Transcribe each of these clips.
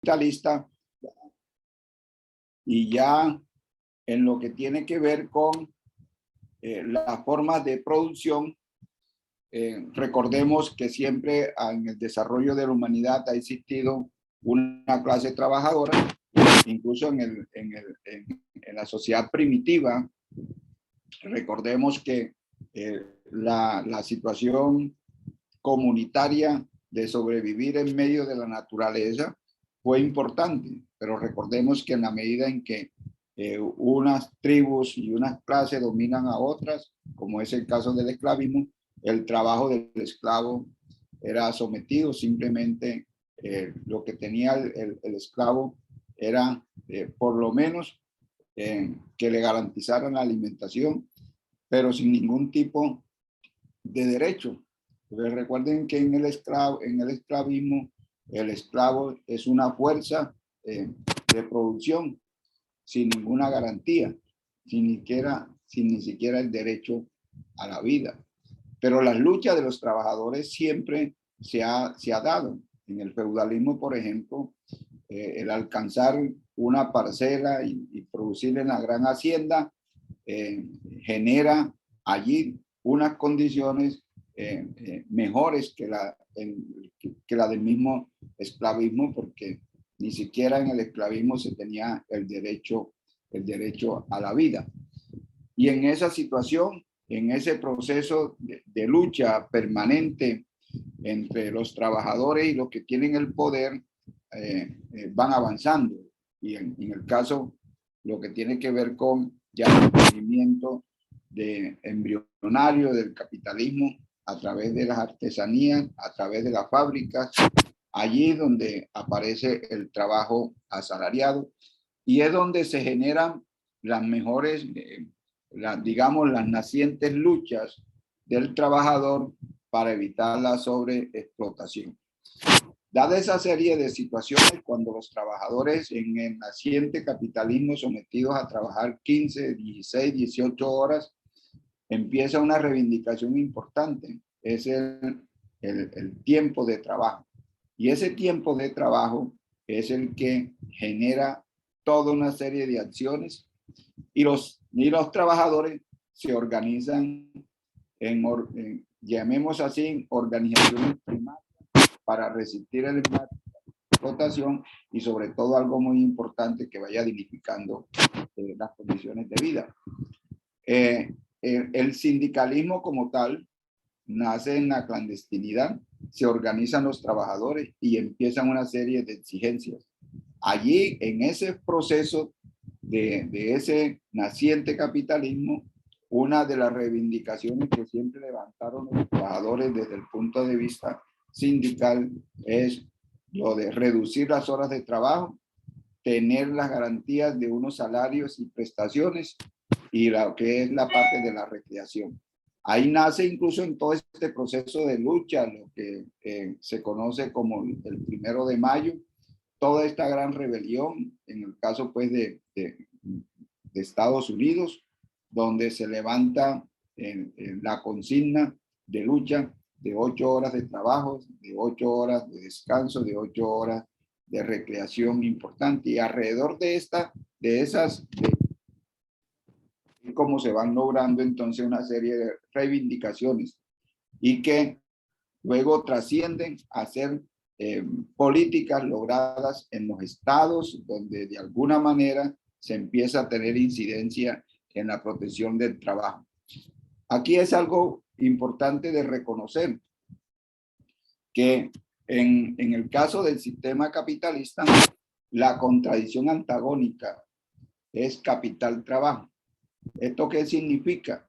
capitalista, y ya en lo que tiene que ver con las formas de producción, recordemos que siempre en el desarrollo de la humanidad ha existido una clase trabajadora, incluso en la sociedad primitiva. Recordemos que la situación comunitaria de sobrevivir en medio de la naturaleza fue importante, pero recordemos que en la medida en que unas tribus y unas clases dominan a otras, como es el caso del esclavismo, el trabajo del esclavo era sometido. Simplemente lo que tenía el esclavo era por lo menos que le garantizaran la alimentación, pero sin ningún tipo de derecho. Entonces, recuerden que en el esclavismo, el esclavo es una fuerza de producción sin ninguna garantía, sin ni siquiera el derecho a la vida. Pero las luchas de los trabajadores siempre se ha dado. En el feudalismo, por ejemplo, el alcanzar una parcela y producir en la gran hacienda genera allí unas condiciones mejores que la del mismo esclavismo, porque ni siquiera en el esclavismo se tenía el derecho a la vida. Y en esa situación, en ese proceso de lucha permanente entre los trabajadores y los que tienen el poder, van avanzando. Y en el caso, lo que tiene que ver con ya el movimiento embrionario del capitalismo a través de las artesanías, a través de las fábricas, allí donde aparece el trabajo asalariado, y es donde se generan las mejores, digamos, las nacientes luchas del trabajador para evitar la sobreexplotación. Dada esa serie de situaciones, cuando los trabajadores en el naciente capitalismo sometidos a trabajar 15, 16, 18 horas, empieza una reivindicación importante, es el tiempo de trabajo. Y ese tiempo de trabajo es el que genera toda una serie de acciones, y los trabajadores se organizan llamemos así, organizaciones primarias para resistir el embate, la explotación, y sobre todo algo muy importante, que vaya dignificando las condiciones de vida. El sindicalismo como tal nace en la clandestinidad. Se organizan los trabajadores y empiezan una serie de exigencias. Allí, en ese proceso de ese naciente capitalismo, una de las reivindicaciones que siempre levantaron los trabajadores desde el punto de vista sindical es lo de reducir las horas de trabajo, tener las garantías de unos salarios y prestaciones, y lo que es la parte de la recreación. Ahí nace, incluso en todo este proceso de lucha, lo que se conoce como el 1 de mayo, toda esta gran rebelión, en el caso pues de Estados Unidos, donde se levanta en la consigna de lucha de 8 horas de trabajo, de 8 horas de descanso, de 8 horas de recreación importante. Y alrededor de cómo se van logrando entonces una serie de reivindicaciones, y que luego trascienden a ser políticas logradas en los estados, donde de alguna manera se empieza a tener incidencia en la protección del trabajo. Aquí es algo importante de reconocer que en el caso del sistema capitalista, la contradicción antagónica es capital-trabajo. ¿Esto qué significa?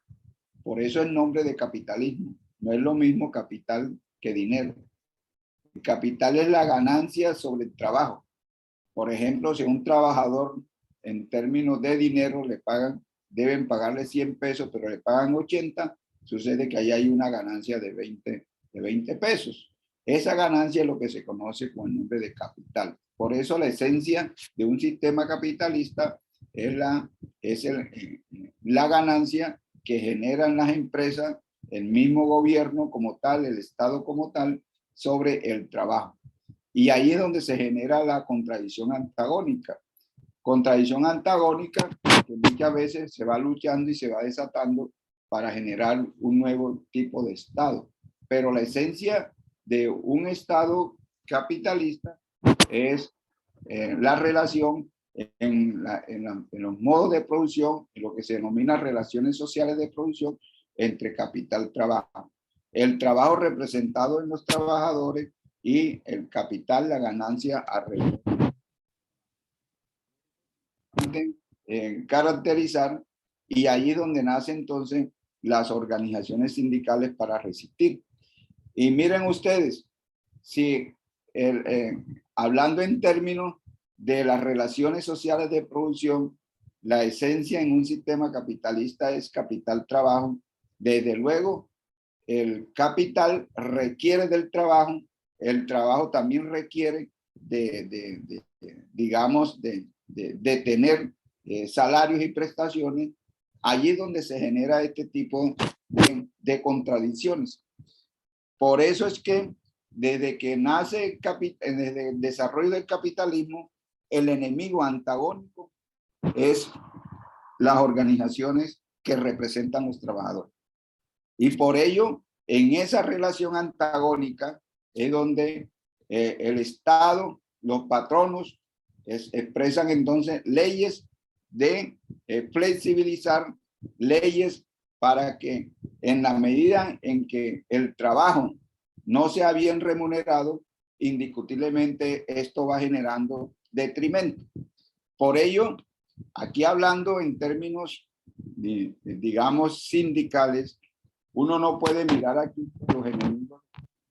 Por eso el nombre de capitalismo. No es lo mismo capital que dinero. El capital es la ganancia sobre el trabajo. Por ejemplo, si un trabajador en términos de dinero deben pagarle 100 pesos, pero le pagan 80, sucede que ahí hay una ganancia de 20 pesos. Esa ganancia es lo que se conoce con el nombre de capital. Por eso la esencia de un sistema capitalista es la ganancia que generan las empresas, el mismo gobierno como tal, el Estado como tal, sobre el trabajo. Y ahí es donde se genera la contradicción antagónica. Contradicción antagónica que muchas veces se va luchando y se va desatando para generar un nuevo tipo de Estado. Pero la esencia de un Estado capitalista es la relación en los modos de producción, en lo que se denomina relaciones sociales de producción entre capital y trabajo. El trabajo representado en los trabajadores y el capital, la ganancia alrededor. Caracterizar, y ahí es donde nacen entonces las organizaciones sindicales para resistir. Y miren ustedes, si hablando en términos de las relaciones sociales de producción, la esencia en un sistema capitalista es capital-trabajo. Desde luego, el capital requiere del trabajo, el trabajo también requiere digamos, de tener salarios y prestaciones. Allí es donde se genera este tipo de contradicciones. Por eso es que desde que nace desde el desarrollo del capitalismo, el enemigo antagónico es las organizaciones que representan a los trabajadores. Y por ello, en esa relación antagónica es donde el Estado, los patronos, expresan entonces leyes de flexibilizar, leyes para que en la medida en que el trabajo no sea bien remunerado, indiscutiblemente esto va generando detrimento. Por ello, aquí hablando en términos, digamos, sindicales, uno no puede mirar aquí los enemigos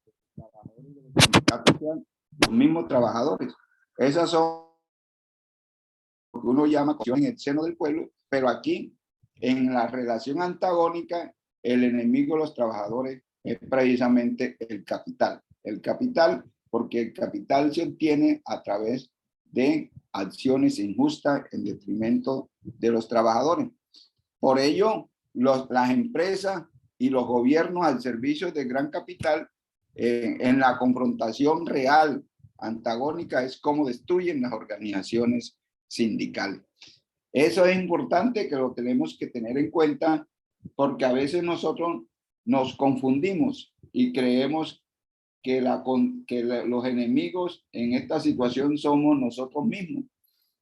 de los trabajadores de los sindicatos, los mismos trabajadores. Esas son lo que uno llama en el seno del pueblo, pero aquí, en la relación antagónica, el enemigo de los trabajadores es precisamente el capital. El capital, porque el capital se obtiene a través de acciones injustas en detrimento de los trabajadores. Por ello, las empresas y los gobiernos al servicio del gran capital, en la confrontación real antagónica, es cómo destruyen las organizaciones sindicales. Eso es importante, que lo tenemos que tener en cuenta, porque a veces nosotros nos confundimos y creemos que los enemigos en esta situación somos nosotros mismos.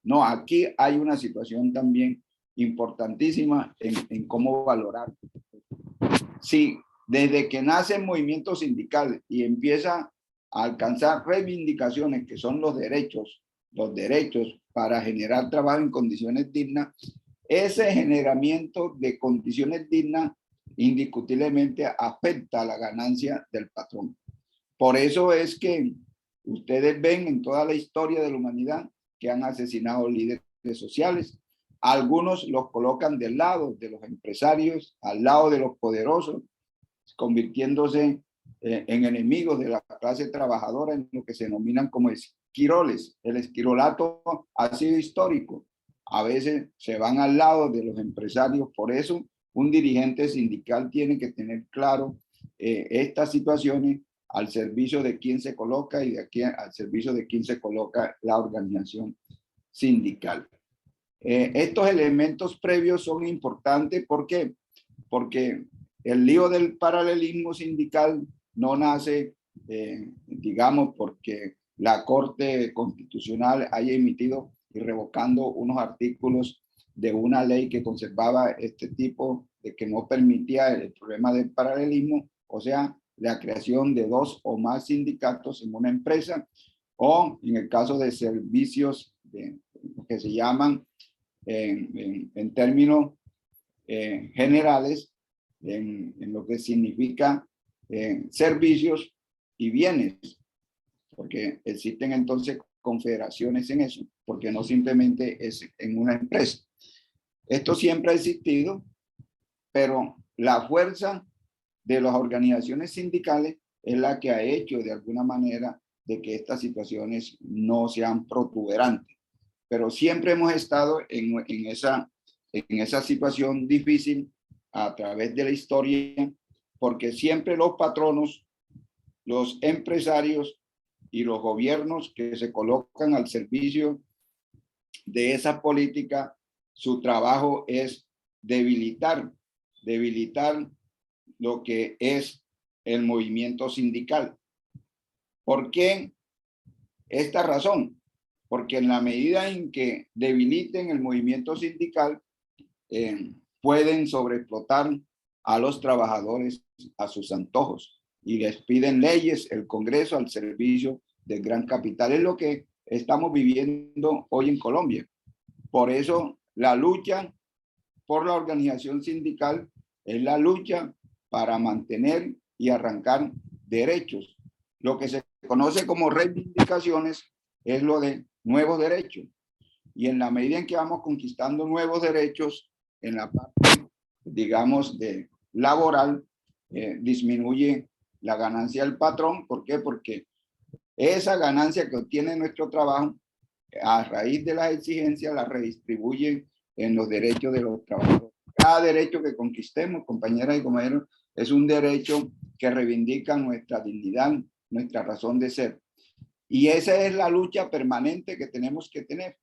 No, aquí hay una situación también importantísima en cómo valorar. Sí, desde que nace el movimiento sindical y empieza a alcanzar reivindicaciones que son los derechos para generar trabajo en condiciones dignas, ese generamiento de condiciones dignas indiscutiblemente afecta a la ganancia del patrón. Por eso es que ustedes ven en toda la historia de la humanidad que han asesinado líderes sociales. Algunos los colocan del lado de los empresarios, al lado de los poderosos, convirtiéndose en enemigos de la clase trabajadora, en lo que se denominan como esquiroles. El esquirolato ha sido histórico. A veces se van al lado de los empresarios. Por eso un dirigente sindical tiene que tener claro estas situaciones, al servicio de quién se coloca y al servicio de quién se coloca la organización sindical. Estos elementos previos son importantes. ¿Por qué? Porque el lío del paralelismo sindical no nace, digamos, porque la Corte Constitucional haya emitido y revocando unos artículos de una ley que conservaba este tipo de que no permitía el problema del paralelismo, o sea, la creación de 2 o más sindicatos en una empresa, o en el caso de servicios que se llaman en términos generales, en lo que significa servicios y bienes, porque existen entonces confederaciones en eso, porque no simplemente es en una empresa. Esto siempre ha existido, pero la fuerza de las organizaciones sindicales es la que ha hecho de alguna manera de que estas situaciones no sean protuberantes. Pero siempre hemos estado en esa situación difícil a través de la historia, porque siempre los patronos, los empresarios y los gobiernos que se colocan al servicio de esa política, su trabajo es debilitar lo que es el movimiento sindical. ¿Por qué esta razón? Porque en la medida en que debiliten el movimiento sindical, pueden sobreexplotar a los trabajadores a sus antojos y les piden leyes, el Congreso al servicio del gran capital. Es lo que estamos viviendo hoy en Colombia. Por eso la lucha por la organización sindical es la lucha para mantener y arrancar derechos. Lo que se conoce como reivindicaciones es lo de nuevos derechos. Y en la medida en que vamos conquistando nuevos derechos en la parte, digamos, de laboral, disminuye la ganancia del patrón. ¿Por qué? Porque esa ganancia que obtiene nuestro trabajo, a raíz de las exigencias, la redistribuye en los derechos de los trabajadores. Cada derecho que conquistemos, compañeras y compañeros, es un derecho que reivindica nuestra dignidad, nuestra razón de ser. Y esa es la lucha permanente que tenemos que tener.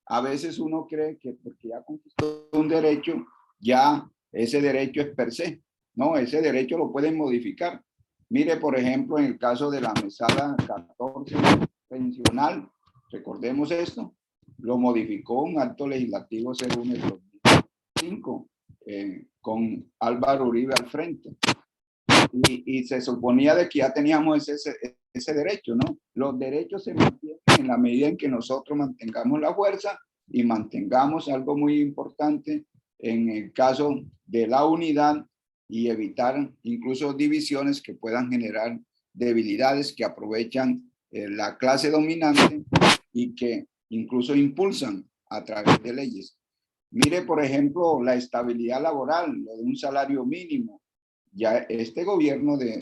A veces uno cree que porque ya conquistó un derecho, ya ese derecho es per se. No, ese derecho lo pueden modificar. Mire, por ejemplo, en el caso de la mesada 14 pensional, recordemos esto, lo modificó un acto legislativo según el 2005, con Álvaro Uribe al frente. Y se suponía de que ya teníamos ese derecho, ¿no? Los derechos se mantienen en la medida en que nosotros mantengamos la fuerza y mantengamos algo muy importante en el caso de la unidad y evitar incluso divisiones que puedan generar debilidades que aprovechan la clase dominante y que incluso impulsan a través de leyes. Mire, por ejemplo, la estabilidad laboral, lo de un salario mínimo. Ya este gobierno de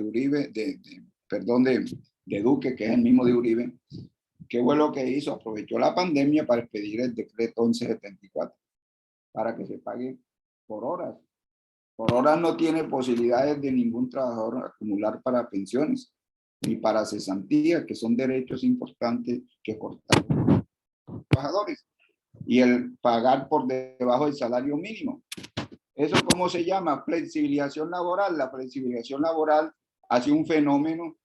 Uribe, de Duque, que es el mismo de Uribe, ¿qué fue lo que hizo? Aprovechó la pandemia para expedir el decreto 1174 para que se pague por horas. Por horas no tiene posibilidades de ningún trabajador acumular para pensiones ni para cesantía, que son derechos importantes que cortan los trabajadores. Y el pagar por debajo del salario mínimo. ¿Eso cómo se llama? Flexibilización laboral. La flexibilización laboral ha sido un fenómeno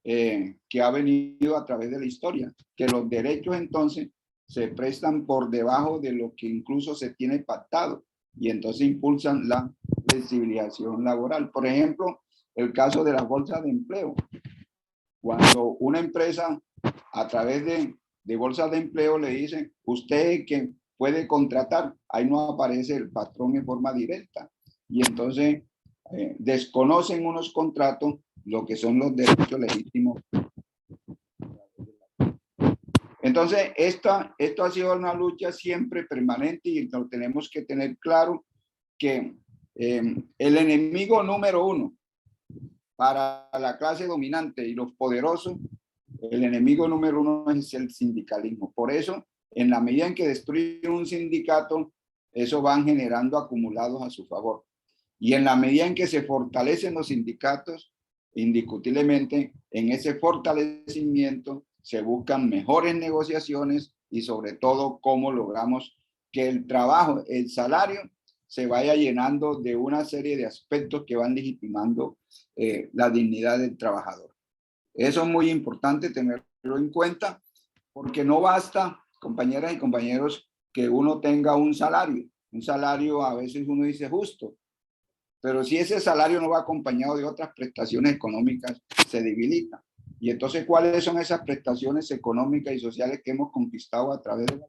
que ha venido a través de la historia, que los derechos entonces se prestan por debajo de lo que incluso se tiene pactado y entonces impulsan la flexibilización laboral. Por ejemplo, el caso de las bolsas de empleo. Cuando una empresa a través de bolsas de empleo le dice, usted que puede contratar, ahí no aparece el patrón en forma directa. Y entonces desconocen unos contratos lo que son los derechos legítimos. Entonces, esto ha sido una lucha siempre permanente y lo tenemos que tener claro que el enemigo número uno para la clase dominante y los poderosos, el enemigo número uno es el sindicalismo. Por eso, en la medida en que destruyen un sindicato, eso van generando acumulados a su favor. Y en la medida en que se fortalecen los sindicatos, indiscutiblemente, en ese fortalecimiento se buscan mejores negociaciones y sobre todo cómo logramos que el trabajo, el salario, se vaya llenando de una serie de aspectos que van legitimando la dignidad del trabajador. Eso es muy importante tenerlo en cuenta, porque no basta, compañeras y compañeros, que uno tenga un salario. Un salario a veces uno dice justo, pero si ese salario no va acompañado de otras prestaciones económicas, se debilita. Y entonces, ¿cuáles son esas prestaciones económicas y sociales que hemos conquistado a través de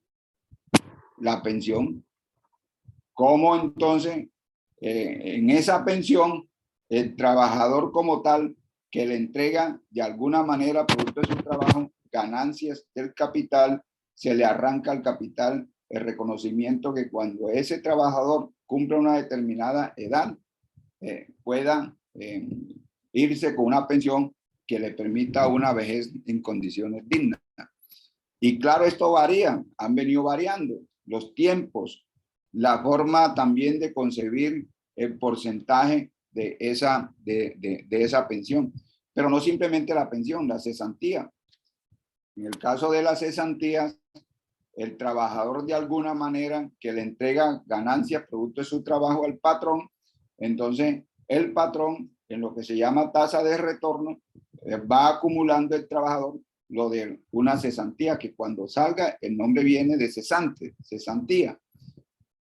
la pensión? ¿Cómo entonces en esa pensión el trabajador como tal que le entrega de alguna manera producto de su trabajo ganancias del capital, se le arranca al capital el reconocimiento que cuando ese trabajador cumpla una determinada edad pueda irse con una pensión que le permita una vejez en condiciones dignas? Y claro, esto varía, han venido variando los tiempos, la forma también de concebir el porcentaje de esa pensión. pero no simplemente la pensión, la cesantía. En el caso de las cesantías, el trabajador de alguna manera que le entrega ganancias producto de su trabajo al patrón, entonces el patrón, en lo que se llama tasa de retorno, va acumulando el trabajador lo de una cesantía, que cuando salga el nombre viene de cesante, cesantía.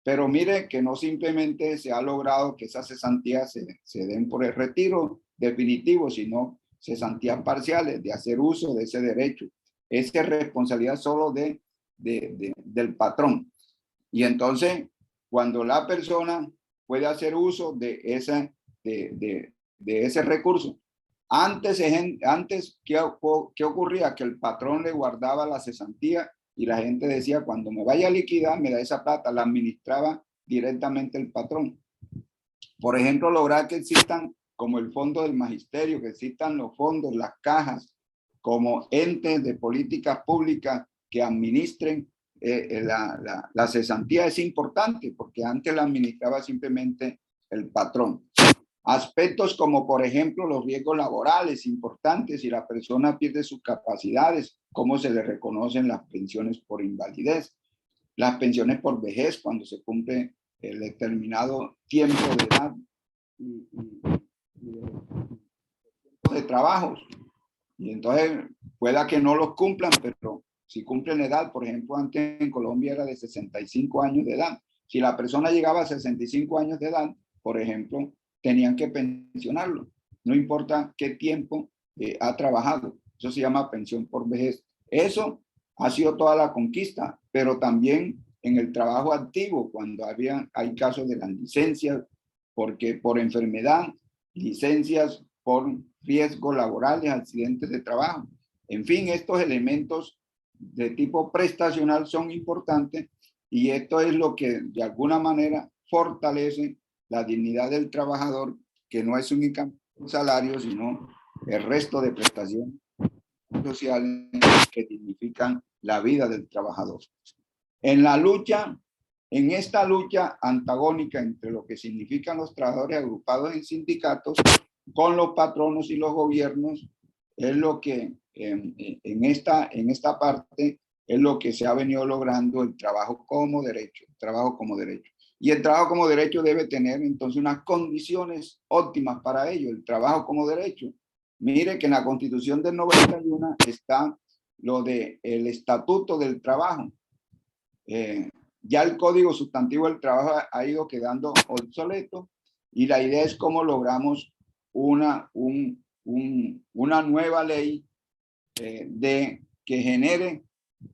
Pero mire que no simplemente se ha logrado que esas cesantías se den por el retiro definitivo, sino cesantías parciales de hacer uso de ese derecho. Esa es responsabilidad solo del patrón. Y entonces, cuando la persona puede hacer uso de ese recurso, antes ¿qué ocurría? Que el patrón le guardaba la cesantía y la gente decía, cuando me vaya a liquidar, me da esa plata, la administraba directamente el patrón. Por ejemplo, lograr que existan, como el Fondo del Magisterio, que existan los fondos, las cajas, como entes de políticas públicas que administren la cesantía es importante, porque antes la administraba simplemente el patrón. Aspectos como, por ejemplo, los riesgos laborales importantes, si la persona pierde sus capacidades, cómo se le reconocen las pensiones por invalidez, las pensiones por vejez cuando se cumple el determinado tiempo de edad y de trabajos. Y entonces pueda que no los cumplan, pero si cumplen edad, por ejemplo, antes en Colombia era de 65 años de edad. Si la persona llegaba a 65 años de edad, por ejemplo, tenían que pensionarlo. No importa qué tiempo ha trabajado. Eso se llama pensión por vejez. Eso ha sido toda la conquista, pero también en el trabajo activo, cuando hay casos de las licencias, porque por enfermedad, licencias por riesgos laborales, accidentes de trabajo. En fin, estos elementos de tipo prestacional son importantes y esto es lo que de alguna manera fortalece la dignidad del trabajador, que no es únicamente un salario, sino el resto de prestaciones sociales que dignifican la vida del trabajador. En esta lucha antagónica entre lo que significan los trabajadores agrupados en sindicatos con los patronos y los gobiernos, es lo que en esta parte es lo que se ha venido logrando el trabajo como derecho, Y el trabajo como derecho debe tener entonces unas condiciones óptimas para ello, el trabajo como derecho. Mire que en la Constitución del 91 está lo del Estatuto del Trabajo. Ya el Código Sustantivo del Trabajo ha ido quedando obsoleto y la idea es cómo logramos una nueva ley que genere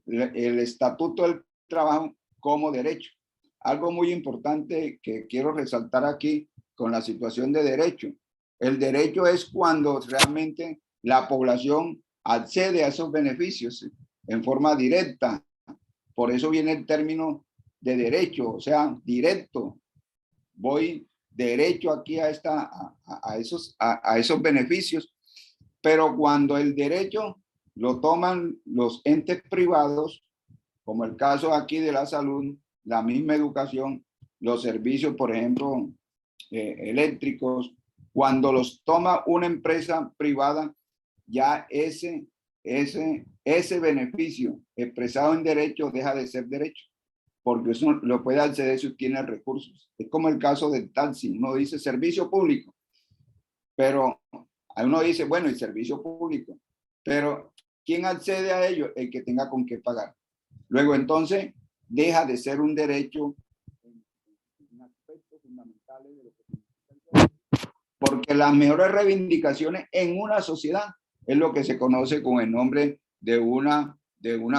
el Estatuto del Trabajo como derecho. Algo muy importante que quiero resaltar aquí con la situación de derecho. El derecho es cuando realmente la población accede a esos beneficios en forma directa. Por eso viene el término de derecho, o sea, directo. Voy derecho aquí a esos beneficios, pero cuando el derecho lo toman los entes privados, como el caso aquí de la salud, la misma educación, los servicios, por ejemplo, eléctricos, cuando los toma una empresa privada, ya ese beneficio expresado en derecho deja de ser derecho, porque eso lo puede acceder si tiene recursos. Es como el caso del taxi, uno dice servicio público, pero uno dice, bueno, el servicio público, pero ¿quién accede a ello? El que tenga con qué pagar. Luego entonces deja de ser un derecho en aspectos fundamentales de lo que significa, porque las mejores reivindicaciones en una sociedad es lo que se conoce con el nombre de una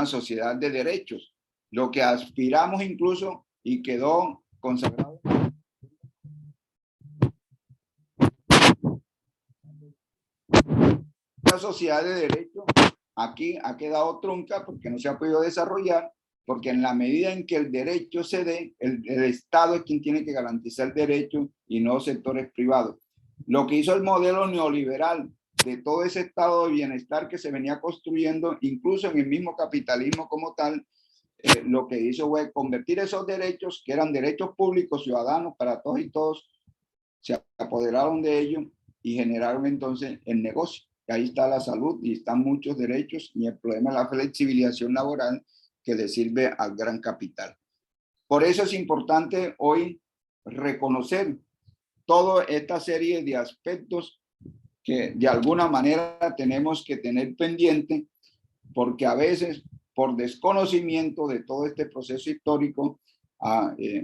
sociedad de derechos, lo que aspiramos incluso y quedó consagrado. La sociedad de derecho aquí ha quedado trunca porque no se ha podido desarrollar, porque en la medida en que el derecho se dé, el Estado es quien tiene que garantizar el derecho y no sectores privados. Lo que hizo el modelo neoliberal de todo ese estado de bienestar que se venía construyendo, incluso en el mismo capitalismo como tal, lo que hizo fue convertir esos derechos, que eran derechos públicos, ciudadanos, para todos y todos, se apoderaron de ellos y generaron entonces el negocio. ahí está la salud y están muchos derechos, y el problema es la flexibilización laboral que le sirve al gran capital. Por eso es importante hoy reconocer toda esta serie de aspectos que de alguna manera tenemos que tener pendiente, porque a veces por desconocimiento de todo este proceso histórico,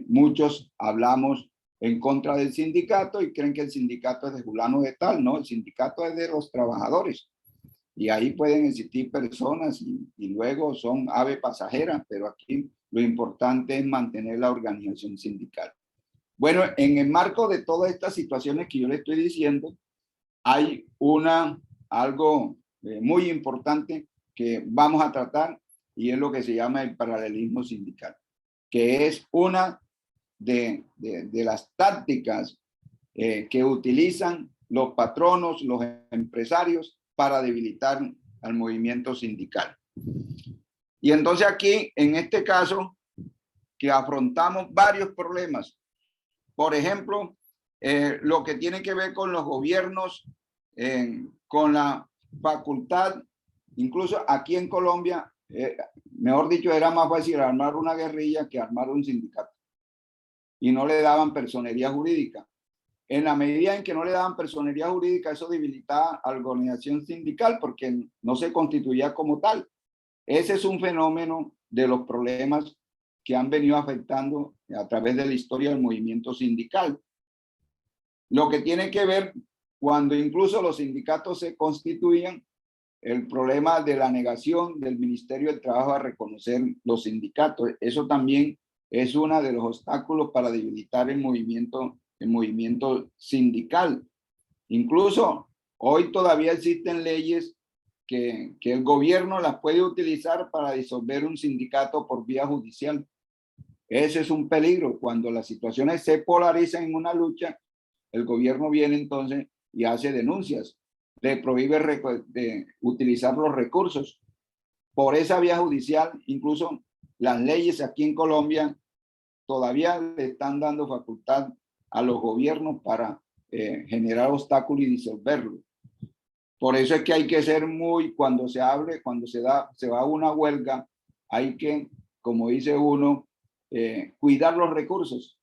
muchos hablamos en contra del sindicato y creen que el sindicato es de fulano de tal. No, el sindicato es de los trabajadores, y ahí pueden existir personas y luego son ave pasajera, pero aquí lo importante es mantener la organización sindical. Bueno, en el marco de todas estas situaciones que yo le estoy diciendo, hay algo muy importante que vamos a tratar, y es lo que se llama el paralelismo sindical, que es una de las tácticas que utilizan los patronos, los empresarios, para debilitar al movimiento sindical. Y entonces aquí, en este caso, que afrontamos varios problemas. Por ejemplo, lo que tiene que ver con los gobiernos, con la facultad, incluso aquí en Colombia, mejor dicho, era más fácil armar una guerrilla que armar un sindicato, y no le daban personería jurídica. En la medida en que no le daban personería jurídica, eso debilitaba a la organización sindical porque no se constituía como tal. Ese es un fenómeno de los problemas que han venido afectando a través de la historia del movimiento sindical. Lo que tiene que ver cuando incluso los sindicatos se constituían, el problema de la negación del Ministerio del Trabajo a reconocer los sindicatos. Eso también es uno de los obstáculos para debilitar el movimiento sindical. Incluso hoy todavía existen leyes que el gobierno las puede utilizar para disolver un sindicato por vía judicial. Ese es un peligro. Cuando las situaciones se polarizan en una lucha, el gobierno viene entonces y hace denuncias, le prohíbe de utilizar los recursos por esa vía judicial. Incluso las leyes aquí en Colombia todavía le están dando facultad a los gobiernos para generar obstáculos y disolverlo. Por eso es que hay que ser cuando se va a una huelga, hay que, como dice uno, cuidar los recursos,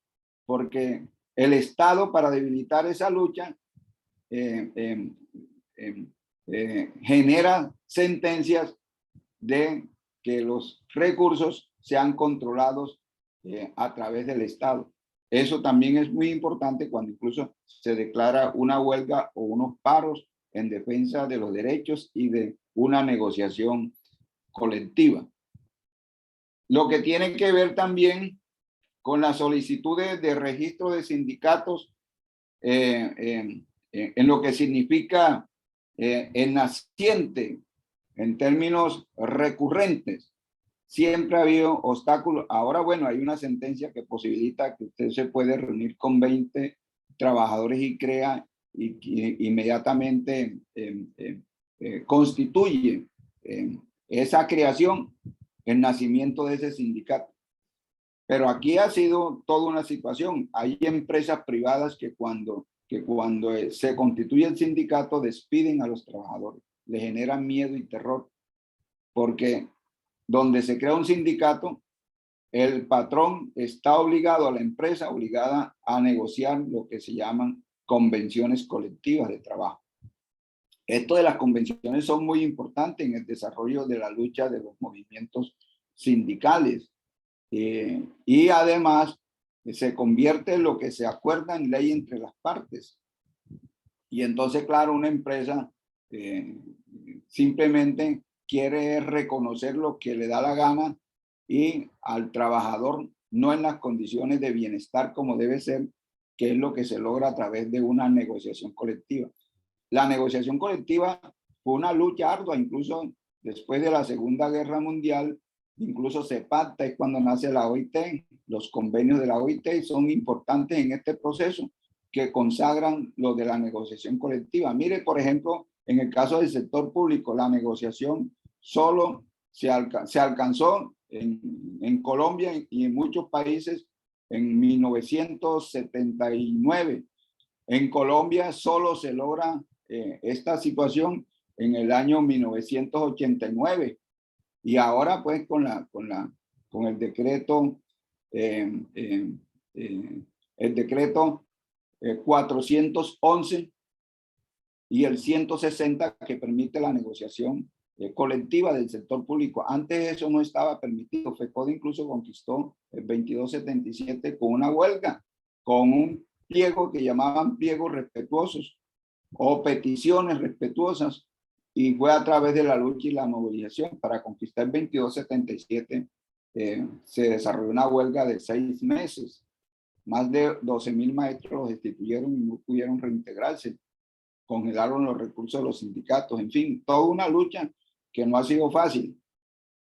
porque el Estado, para debilitar esa lucha, genera sentencias de que los recursos sean controlados a través del Estado. Eso también es muy importante cuando incluso se declara una huelga o unos paros en defensa de los derechos y de una negociación colectiva. Lo que tiene que ver también con las solicitudes de registro de sindicatos, en lo que significa el naciente en términos recurrentes. Siempre ha habido obstáculos. Ahora, bueno, hay una sentencia que posibilita que usted se puede reunir con 20 trabajadores y crea y inmediatamente constituye esa creación, el nacimiento de ese sindicato. Pero aquí ha sido toda una situación. Hay empresas privadas que cuando se constituye el sindicato despiden a los trabajadores, le generan miedo y terror, porque donde se crea un sindicato, el patrón está obligado, a la empresa obligada a negociar lo que se llaman convenciones colectivas de trabajo. Esto de las convenciones son muy importantes en el desarrollo de la lucha de los movimientos sindicales. Y además se convierte en lo que se acuerda en ley entre las partes. Y entonces, claro, una empresa simplemente quiere reconocer lo que le da la gana y al trabajador no en las condiciones de bienestar como debe ser, que es lo que se logra a través de una negociación colectiva. La negociación colectiva fue una lucha ardua, incluso después de la Segunda Guerra Mundial. Incluso se pacta, es cuando nace la OIT. Los convenios de la OIT son importantes en este proceso, que consagran lo de la negociación colectiva. Mire, por ejemplo, en el caso del sector público, la negociación solo se alcanzó en Colombia y en muchos países en 1979. En Colombia solo se logra esta situación en el año 1989 y ahora pues con el decreto el decreto 411 y el 160 que permite la negociación colectiva del sector público. Antes eso no estaba permitido. FECODE incluso conquistó el 2277 con una huelga, con un pliego que llamaban pliegos respetuosos o peticiones respetuosas, y fue a través de la lucha y la movilización para conquistar el 2277. Se desarrolló una huelga de 6 meses. Más de 12.000 maestros los destituyeron y no pudieron reintegrarse. Congelaron los recursos de los sindicatos. En fin, toda una lucha que no ha sido fácil.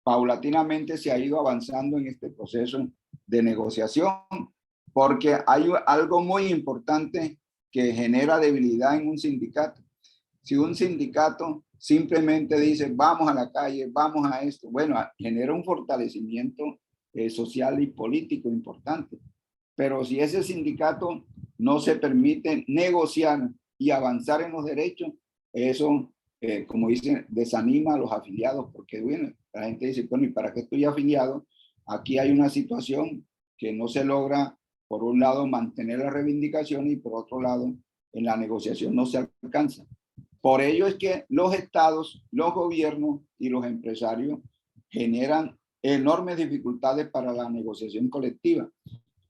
Paulatinamente se ha ido avanzando en este proceso de negociación porque hay algo muy importante que genera debilidad en un sindicato. Si un sindicato simplemente dice vamos a la calle, vamos a esto, bueno, genera un fortalecimiento social y político importante. Pero si ese sindicato no se permite negociar y avanzar en los derechos, eso, como dicen, desanima a los afiliados, porque bueno, la gente dice, bueno, ¿y para qué estoy afiliado? Aquí hay una situación que no se logra, por un lado, mantener la reivindicación y por otro lado, en la negociación no se alcanza. Por ello es que los estados, los gobiernos y los empresarios generan enormes dificultades para la negociación colectiva,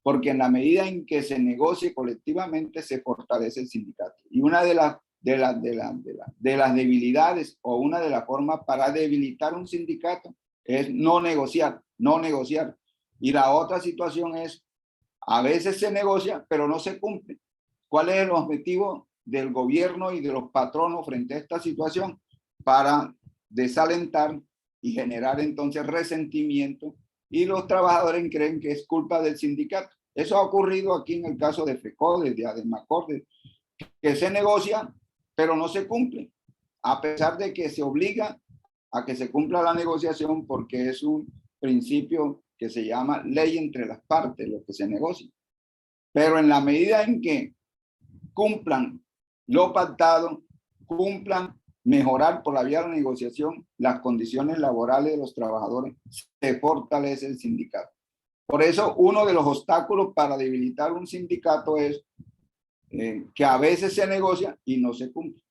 porque en la medida en que se negocie colectivamente se fortalece el sindicato. Y una de las debilidades o una de las formas para debilitar un sindicato es no negociar. Y la otra situación es, a veces se negocia, pero no se cumple. ¿Cuál es el objetivo del gobierno y de los patronos frente a esta situación? Para desalentar y generar entonces resentimiento, y los trabajadores creen que es culpa del sindicato. Eso ha ocurrido aquí en el caso de FECODE, de ADEMACOR, que se negocia, pero no se cumple, a pesar de que se obliga a que se cumpla la negociación porque es un principio que se llama ley entre las partes, lo que se negocia. Pero en la medida en que cumplan lo pactado, cumplan mejorar por la vía de la negociación las condiciones laborales de los trabajadores, se fortalece el sindicato. Por eso, uno de los obstáculos para debilitar un sindicato es que a veces se negocia y no se cumple.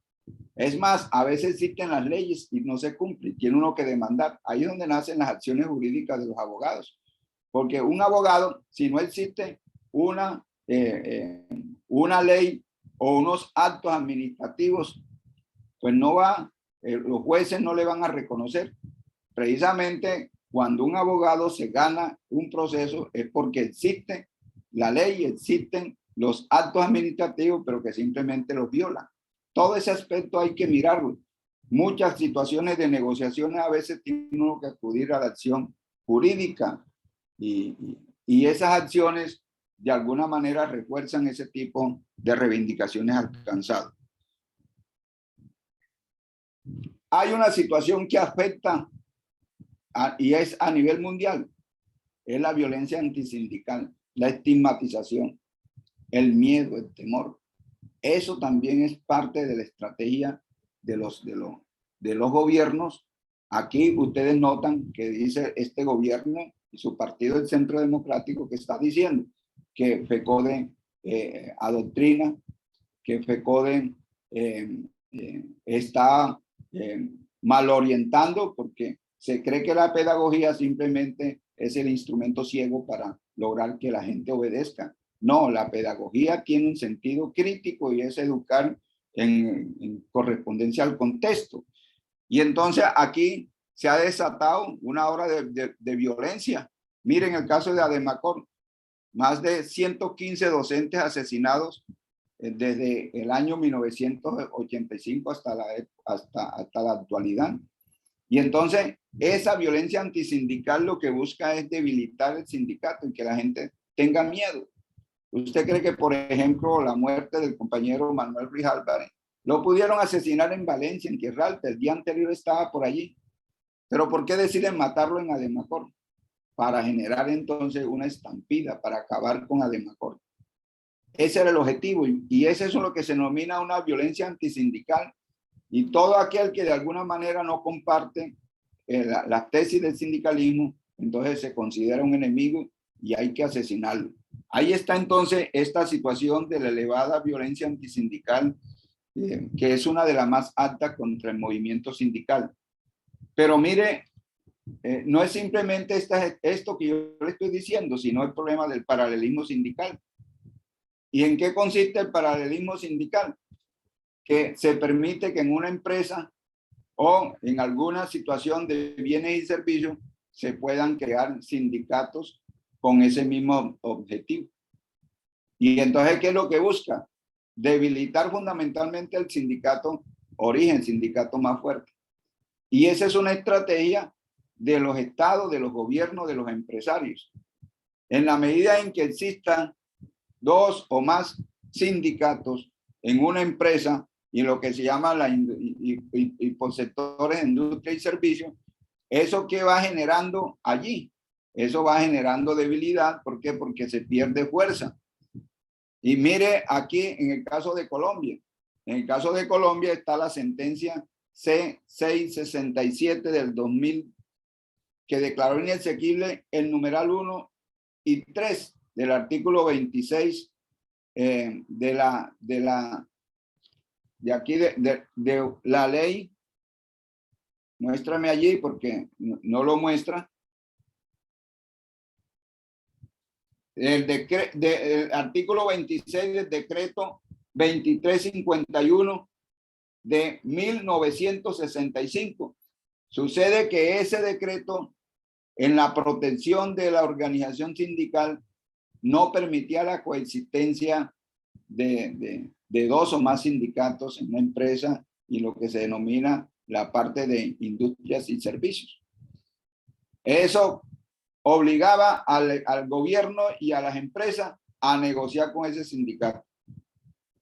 Es más, a veces existen las leyes y no se cumple. Tiene uno que demandar. Ahí es donde nacen las acciones jurídicas de los abogados. Porque un abogado, si no existe una ley o unos actos administrativos, pues no va, los jueces no le van a reconocer. Precisamente cuando un abogado se gana un proceso es porque existe la ley, existen los actos administrativos, pero que simplemente los violan. Todo ese aspecto hay que mirarlo. Muchas situaciones de negociaciones a veces tiene uno que acudir a la acción jurídica y esas acciones de alguna manera refuerzan ese tipo de reivindicaciones alcanzadas. Hay una situación que afecta y es a nivel mundial, es la violencia antisindical, la estigmatización, el miedo, el temor. Eso también es parte de la estrategia de los gobiernos. Aquí ustedes notan que dice este gobierno y su partido, el Centro Democrático, que está diciendo que FECODE adoctrina, que FECODE está mal orientando, porque se cree que la pedagogía simplemente es el instrumento ciego para lograr que la gente obedezca. No, la pedagogía tiene un sentido crítico y es educar en correspondencia al contexto. Y entonces aquí se ha desatado una ola de violencia. Miren el caso de ADEMACOR, más de 115 docentes asesinados desde el año 1985 hasta la actualidad. Y entonces esa violencia antisindical lo que busca es debilitar el sindicato y que la gente tenga miedo. ¿Usted cree que, por ejemplo, la muerte del compañero Manuel Ruiz Álvarez lo pudieron asesinar en Valencia, en Tierra Alta? El día anterior estaba por allí. ¿Pero por qué deciden matarlo en ADEMACOR? Para generar entonces una estampida, para acabar con ADEMACOR. Ese era el objetivo y es eso lo que se denomina una violencia antisindical, Y todo aquel que de alguna manera no comparte las tesis del sindicalismo, entonces se considera un enemigo y hay que asesinarlo. Ahí está entonces esta situación de la elevada violencia antisindical, que es una de las más altas contra el movimiento sindical. Pero mire, no es simplemente esto que yo le estoy diciendo, sino el problema del paralelismo sindical. ¿Y en qué consiste el paralelismo sindical? Que se permite que en una empresa o en alguna situación de bienes y servicios se puedan crear sindicatos con ese mismo objetivo. Y entonces, ¿qué es lo que busca? Debilitar fundamentalmente el sindicato origen, sindicato más fuerte. Y esa es una estrategia de los estados, de los gobiernos, de los empresarios. En la medida en que existan dos o más sindicatos en una empresa y lo que se llama y por sectores de industria y servicios, ¿eso qué va generando allí? Eso va generando debilidad. ¿Por qué? Porque se pierde fuerza. Y mire aquí en el caso de Colombia. En el caso de Colombia está la sentencia C667 del 2000 que declaró inexequible el numeral 1 y 3 del artículo 26 de la ley. Muéstrame allí porque no lo muestra. El artículo 26 del decreto 2351 de 1965. Sucede que ese decreto, en la protección de la organización sindical, no permitía la coexistencia de dos o más sindicatos en una empresa y lo que se denomina la parte de industrias y servicios. Eso obligaba al gobierno y a las empresas a negociar con ese sindicato.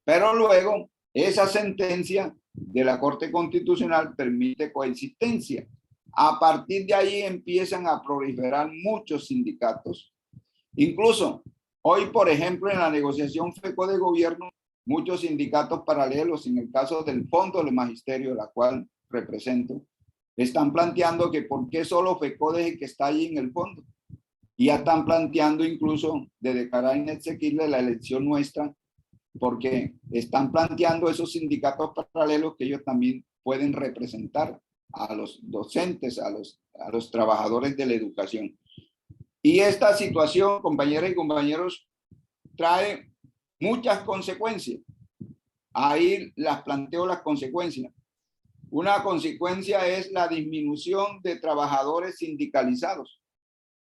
Pero luego, esa sentencia de la Corte Constitucional permite coexistencia. A partir de ahí empiezan a proliferar muchos sindicatos. Incluso hoy, por ejemplo, en la negociación FECO de gobierno, muchos sindicatos paralelos, en el caso del Fondo del Magisterio, la cual represento, están planteando que por qué solo FECODE que está allí en el fondo. Y ya están planteando incluso de declarar inexequible la elección nuestra, porque están planteando esos sindicatos paralelos que ellos también pueden representar a los docentes, a los trabajadores de la educación. Y esta situación, compañeras y compañeros, trae muchas consecuencias. Ahí las planteo las consecuencias. Una consecuencia es la disminución de trabajadores sindicalizados,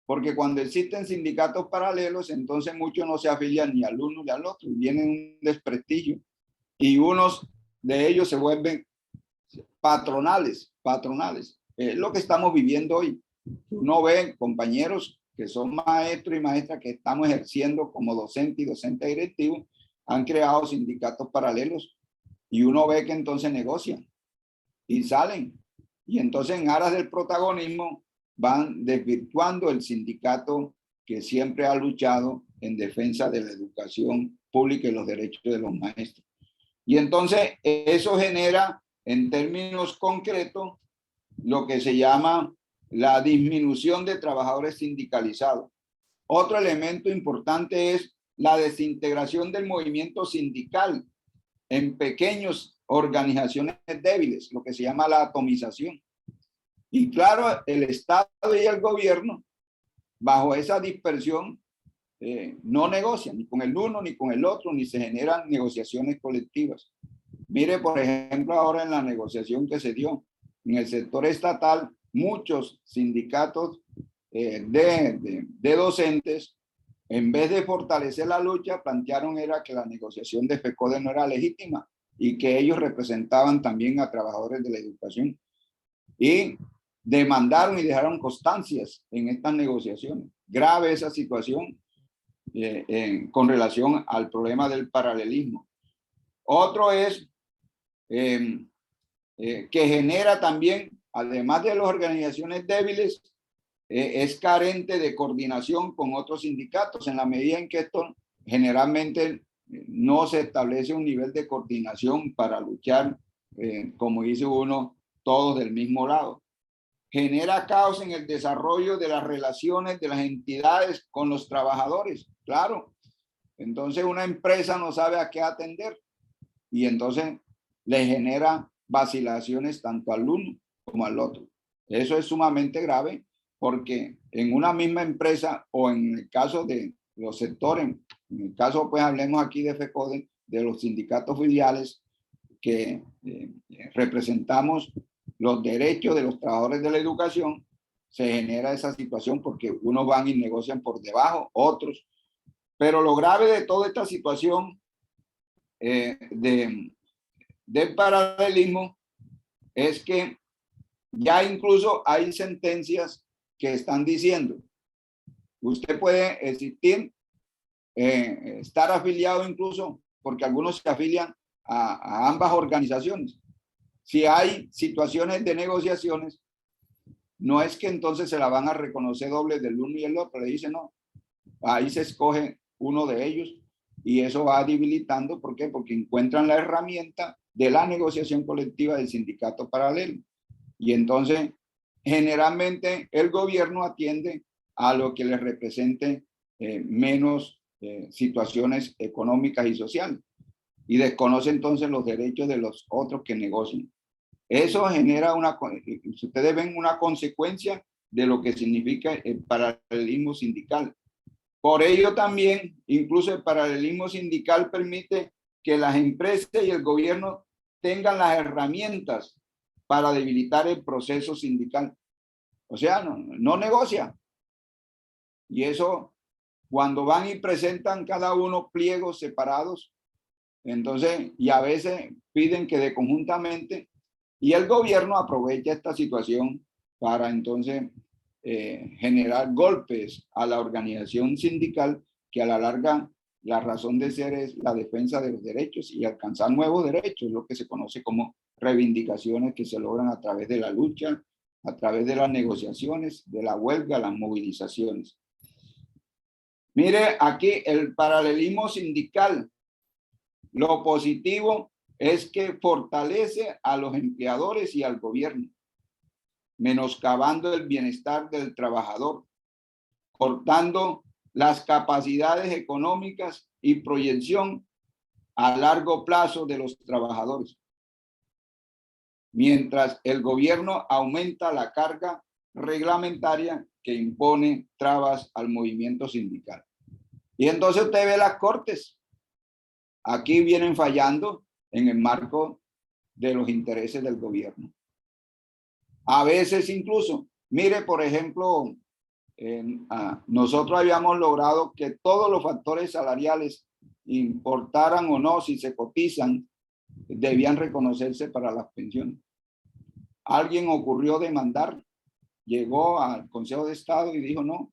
porque cuando existen sindicatos paralelos, entonces muchos no se afilian ni al uno ni al otro, y viene un desprestigio, y unos de ellos se vuelven patronales. Es lo que estamos viviendo hoy. Uno ve compañeros que son maestros y maestras que estamos ejerciendo como docente y docente directivo, han creado sindicatos paralelos, y uno ve que entonces negocian y salen. Y entonces en aras del protagonismo van desvirtuando el sindicato que siempre ha luchado en defensa de la educación pública y los derechos de los maestros. Y entonces eso genera en términos concretos lo que se llama la disminución de trabajadores sindicalizados. Otro elemento importante es la desintegración del movimiento sindical en pequeñas organizaciones débiles, lo que se llama la atomización. Y claro, el Estado y el gobierno, bajo esa dispersión, no negocian ni con el uno ni con el otro, ni se generan negociaciones colectivas. Mire, por ejemplo, ahora en la negociación que se dio en el sector estatal, muchos sindicatos de docentes, en vez de fortalecer la lucha, plantearon era que la negociación de FECODE no era legítima y que ellos representaban también a trabajadores de la educación. Y demandaron y dejaron constancias en estas negociaciones. Grave esa situación con relación al problema del paralelismo. Otro es que genera también, además de las organizaciones débiles, es carente de coordinación con otros sindicatos en la medida en que esto generalmente no se establece un nivel de coordinación para luchar como dice uno, todos del mismo lado. Genera caos en el desarrollo de las relaciones de las entidades con los trabajadores, claro. Entonces una empresa no sabe a qué atender y entonces le genera vacilaciones tanto al uno como al otro. Eso es sumamente grave porque en una misma empresa o en el caso de los sectores, en el caso pues hablemos aquí de FECODE, de los sindicatos filiales que representamos los derechos de los trabajadores de la educación, se genera esa situación porque unos van y negocian por debajo, otros. Pero lo grave de toda esta situación del paralelismo es que ya incluso hay sentencias que están diciendo, usted puede existir, estar afiliado incluso, porque algunos se afilian a ambas organizaciones. Si hay situaciones de negociaciones, no es que entonces se la van a reconocer doble del uno y el otro, le dicen no, ahí se escoge uno de ellos y eso va debilitando, ¿por qué? Porque encuentran la herramienta de la negociación colectiva del sindicato paralelo. Y entonces, generalmente el gobierno atiende a lo que le represente menos situaciones económicas y sociales y desconoce entonces los derechos de los otros que negocian. Eso genera ustedes ven una consecuencia de lo que significa el paralelismo sindical. Por ello también, incluso el paralelismo sindical permite que las empresas y el gobierno tengan las herramientas para debilitar el proceso sindical. O sea, no negocia. Y eso, cuando van y presentan cada uno pliegos separados, entonces, y a veces piden que de conjuntamente, y el gobierno aprovecha esta situación para entonces generar golpes a la organización sindical, que a la larga la razón de ser es la defensa de los derechos y alcanzar nuevos derechos, lo que se conoce como reivindicaciones que se logran a través de la lucha, a través de las negociaciones, de la huelga, las movilizaciones. Mire aquí el paralelismo sindical. Lo positivo es que fortalece a los empleadores y al gobierno, menoscabando el bienestar del trabajador, cortando las capacidades económicas y proyección a largo plazo de los trabajadores, mientras el gobierno aumenta la carga reglamentaria que impone trabas al movimiento sindical. Y entonces usted ve las cortes. Aquí vienen fallando en el marco de los intereses del gobierno. A veces incluso, mire, por ejemplo, nosotros habíamos logrado que todos los factores salariales, importaran o no, si se cotizan, debían reconocerse para las pensiones. Alguien ocurrió demandar, llegó al Consejo de Estado y dijo no,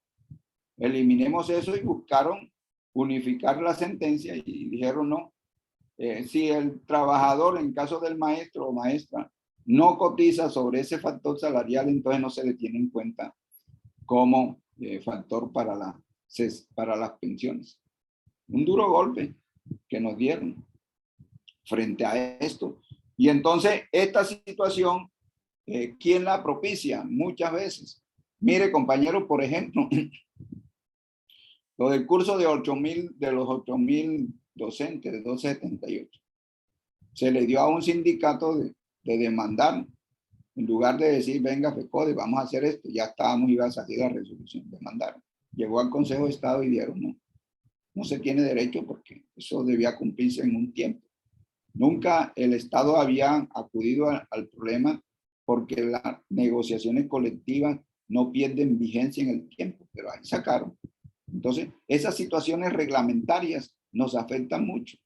eliminemos eso y buscaron unificar la sentencia y dijeron no. Si el trabajador, en caso del maestro o maestra, no cotiza sobre ese factor salarial, entonces no se le tiene en cuenta como factor para las pensiones. Un duro golpe que nos dieron frente a esto. Y entonces esta situación, ¿quién la propicia? Muchas veces. Mire, compañero, por ejemplo, lo del curso de los 8,000 docentes de 278. Se le dio a un sindicato de demandar, en lugar de decir, venga, FECODE, vamos a hacer esto, ya estábamos, iba a salir la resolución, demandar. Llegó al Consejo de Estado y dieron, no se tiene derecho porque eso debía cumplirse en un tiempo. Nunca el Estado había acudido al problema porque las negociaciones colectivas no pierden vigencia en el tiempo, pero ahí sacaron. Entonces, esas situaciones reglamentarias nos afectan mucho.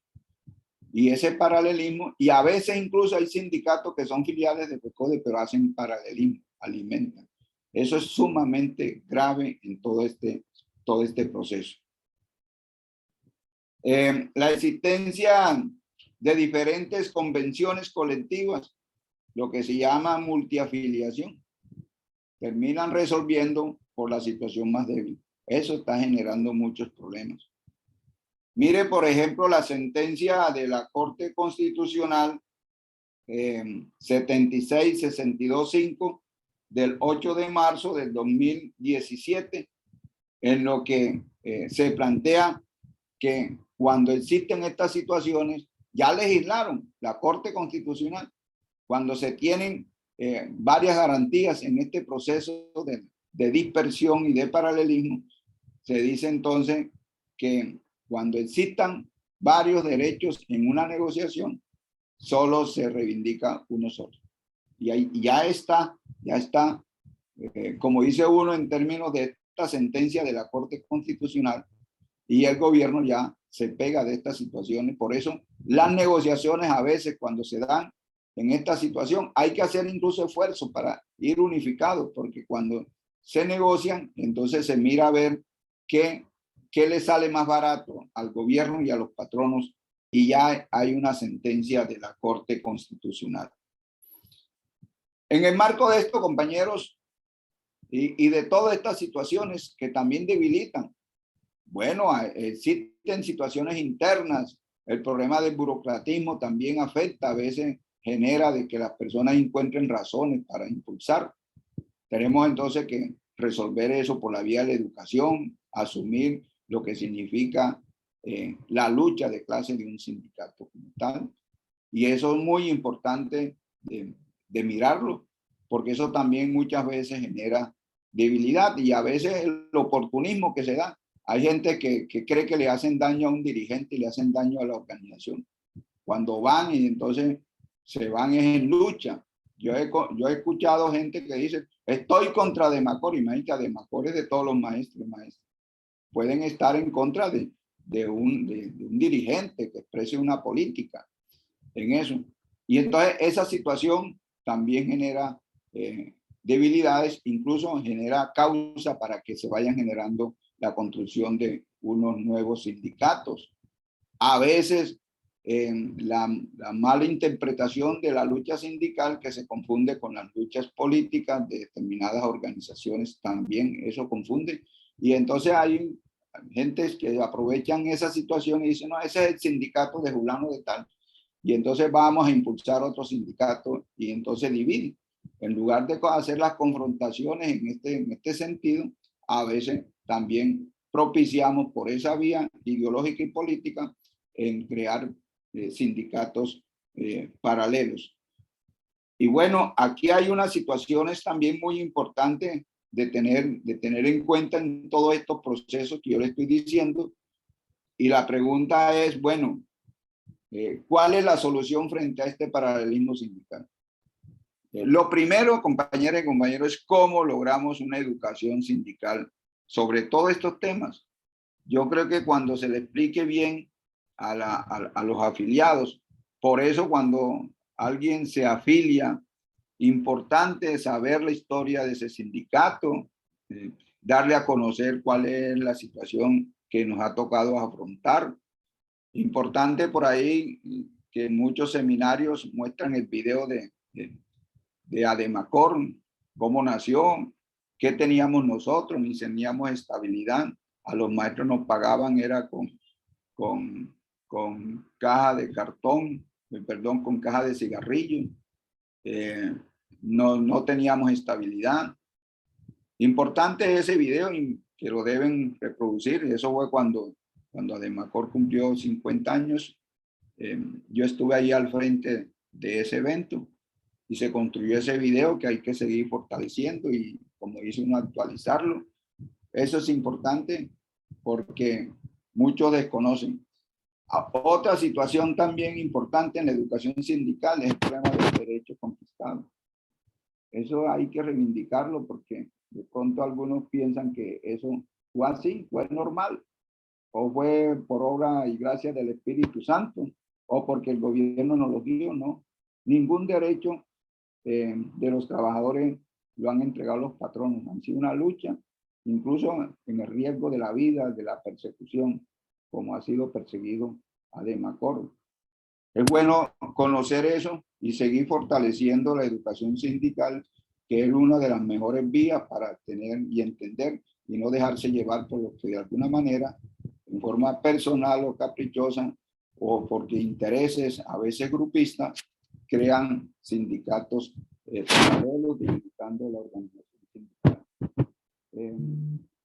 Y ese paralelismo, y a veces incluso hay sindicatos que son filiales de FECODE, pero hacen paralelismo, alimentan. Eso es sumamente grave en todo este proceso. La existencia de diferentes convenciones colectivas, lo que se llama multiafiliación, terminan resolviendo por la situación más débil. Eso está generando muchos problemas. Mire, por ejemplo, la sentencia de la Corte Constitucional 76-62-5 del 8 de marzo del 2017, en lo que se plantea que cuando existen estas situaciones, ya legislaron la Corte Constitucional, cuando se tienen varias garantías en este proceso de dispersión y de paralelismo, se dice entonces que cuando existan varios derechos en una negociación, solo se reivindica uno solo. Y ahí ya está, como dice uno en términos de esta sentencia de la Corte Constitucional, y el gobierno ya se pega de estas situaciones. Por eso las negociaciones a veces cuando se dan en esta situación hay que hacer incluso esfuerzos para ir unificados, porque cuando se negocian entonces se mira a ver qué le sale más barato al gobierno y a los patronos, y ya hay una sentencia de la Corte Constitucional. En el marco de esto, compañeros, y de todas estas situaciones que también debilitan, bueno, existen situaciones internas. El problema del burocratismo también afecta, a veces genera de que las personas encuentren razones para impulsar. Tenemos entonces que resolver eso por la vía de la educación, asumir lo que significa la lucha de clase de un sindicato como tal. Y eso es muy importante de mirarlo, porque eso también muchas veces genera debilidad y a veces el oportunismo que se da. Hay gente que cree que le hacen daño a un dirigente y le hacen daño a la organización. Cuando van y entonces se van en lucha. Yo he escuchado gente que dice, estoy contra Demacor. Imagínate, Demacor es de todos los maestros. Pueden estar en contra de un dirigente que exprese una política en eso. Y entonces esa situación también genera debilidades, incluso genera causa para que se vayan generando la construcción de unos nuevos sindicatos. A veces la mala interpretación de la lucha sindical que se confunde con las luchas políticas de determinadas organizaciones, también eso confunde. Y entonces hay gentes que aprovechan esa situación y dicen, no, ese es el sindicato de fulano de tal. Y entonces vamos a impulsar otro sindicato y entonces dividen. En lugar de hacer las confrontaciones en este sentido, a veces también propiciamos por esa vía ideológica y política en crear sindicatos paralelos. Y bueno, aquí hay unas situaciones también muy importantes de tener en cuenta en todos estos procesos que yo le estoy diciendo. Y la pregunta es, bueno, ¿cuál es la solución frente a este paralelismo sindical? Lo primero, compañeras y compañeros, es cómo logramos una educación sindical sobre todos estos temas. Yo creo que cuando se le explique bien a los afiliados, por eso cuando alguien se afilia, importante saber la historia de ese sindicato, darle a conocer cuál es la situación que nos ha tocado afrontar. Importante por ahí que muchos seminarios muestran el video de Ademacor, cómo nació, qué teníamos nosotros, ni teníamos estabilidad. A los maestros nos pagaban, era con caja de cartón, perdón, con caja de cigarrillo. No teníamos estabilidad. Importante ese video y que lo deben reproducir. Eso fue cuando Ademacor cumplió 50 años. Yo estuve ahí al frente de ese evento y se construyó ese video que hay que seguir fortaleciendo y, como dice uno, actualizarlo. Eso es importante porque muchos desconocen. Otra situación también importante en la educación sindical es el problema de los derechos conquistados. Eso hay que reivindicarlo porque de pronto algunos piensan que eso fue así, fue normal, o fue por obra y gracia del Espíritu Santo, o porque el gobierno nos lo dio. No. Ningún derecho de los trabajadores lo han entregado los patronos. Han sido una lucha, incluso en el riesgo de la vida, de la persecución, como ha sido perseguido Ademacor. Es bueno conocer eso y seguir fortaleciendo la educación sindical, que es una de las mejores vías para tener y entender y no dejarse llevar por lo que de alguna manera, en forma personal o caprichosa, o porque intereses a veces grupistas, crean sindicatos paralelos, limitando la organización sindical.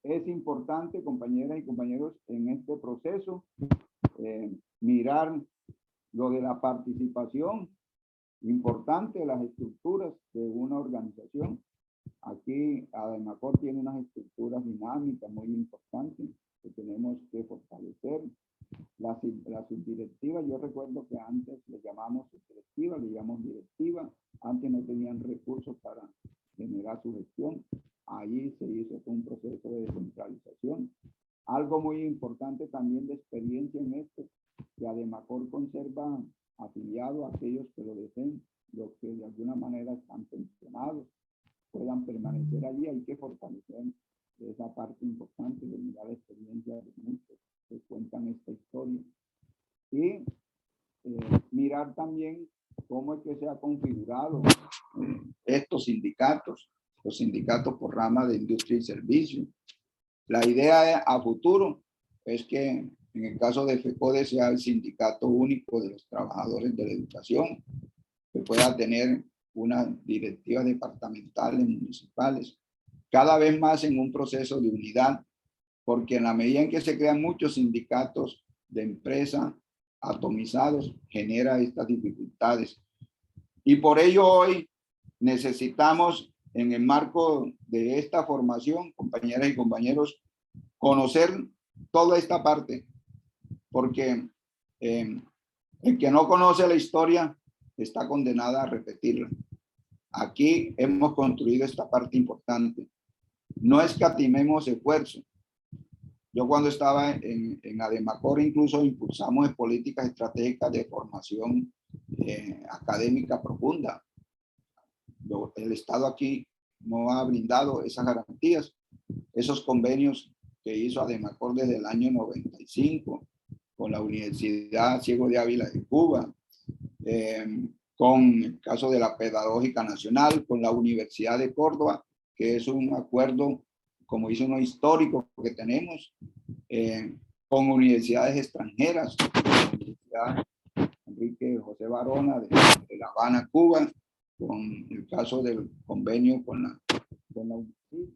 Es importante, compañeras y compañeros, en este proceso, mirar lo de la participación importante de las estructuras de una organización. Aquí ADEMACOR tiene unas estructuras dinámicas muy importantes que tenemos que fortalecer. La subdirectiva, yo recuerdo que antes le llamamos subdirectiva, le llamamos directiva, antes no tenían recursos para generar su gestión. Ahí se hizo un proceso de descentralización. Algo muy importante también de experiencia en esto, que ADEMACOR conserva afiliados a aquellos que lo deseen, los que de alguna manera están pensionados, puedan permanecer allí. Hay que fortalecer esa parte importante de mirar la experiencia de muchos que cuentan esta historia. Y mirar también cómo es que se ha configurado estos sindicatos, los sindicatos por rama de industria y servicio. La idea a futuro es que en el caso de FECODE sea el sindicato único de los trabajadores de la educación, que pueda tener unas directivas departamentales, municipales, cada vez más en un proceso de unidad, porque en la medida en que se crean muchos sindicatos de empresa atomizados, genera estas dificultades. Y por ello hoy necesitamos, en el marco de esta formación, compañeras y compañeros, conocer toda esta parte, porque el que no conoce la historia está condenada a repetirla. Aquí hemos construido esta parte importante. No escatimemos esfuerzo. Yo cuando estaba en ADEMACOR incluso impulsamos políticas estratégicas de formación académica profunda. El Estado aquí no ha brindado esas garantías, esos convenios que hizo ADEMACOR desde el año 95 con la Universidad Ciego de Ávila de Cuba, con el caso de la Pedagógica Nacional, con la Universidad de Córdoba, que es un acuerdo, como dice uno, histórico que tenemos, con universidades extranjeras, la Universidad Enrique José Barona de La Habana, Cuba, con el caso del convenio con la UNICID.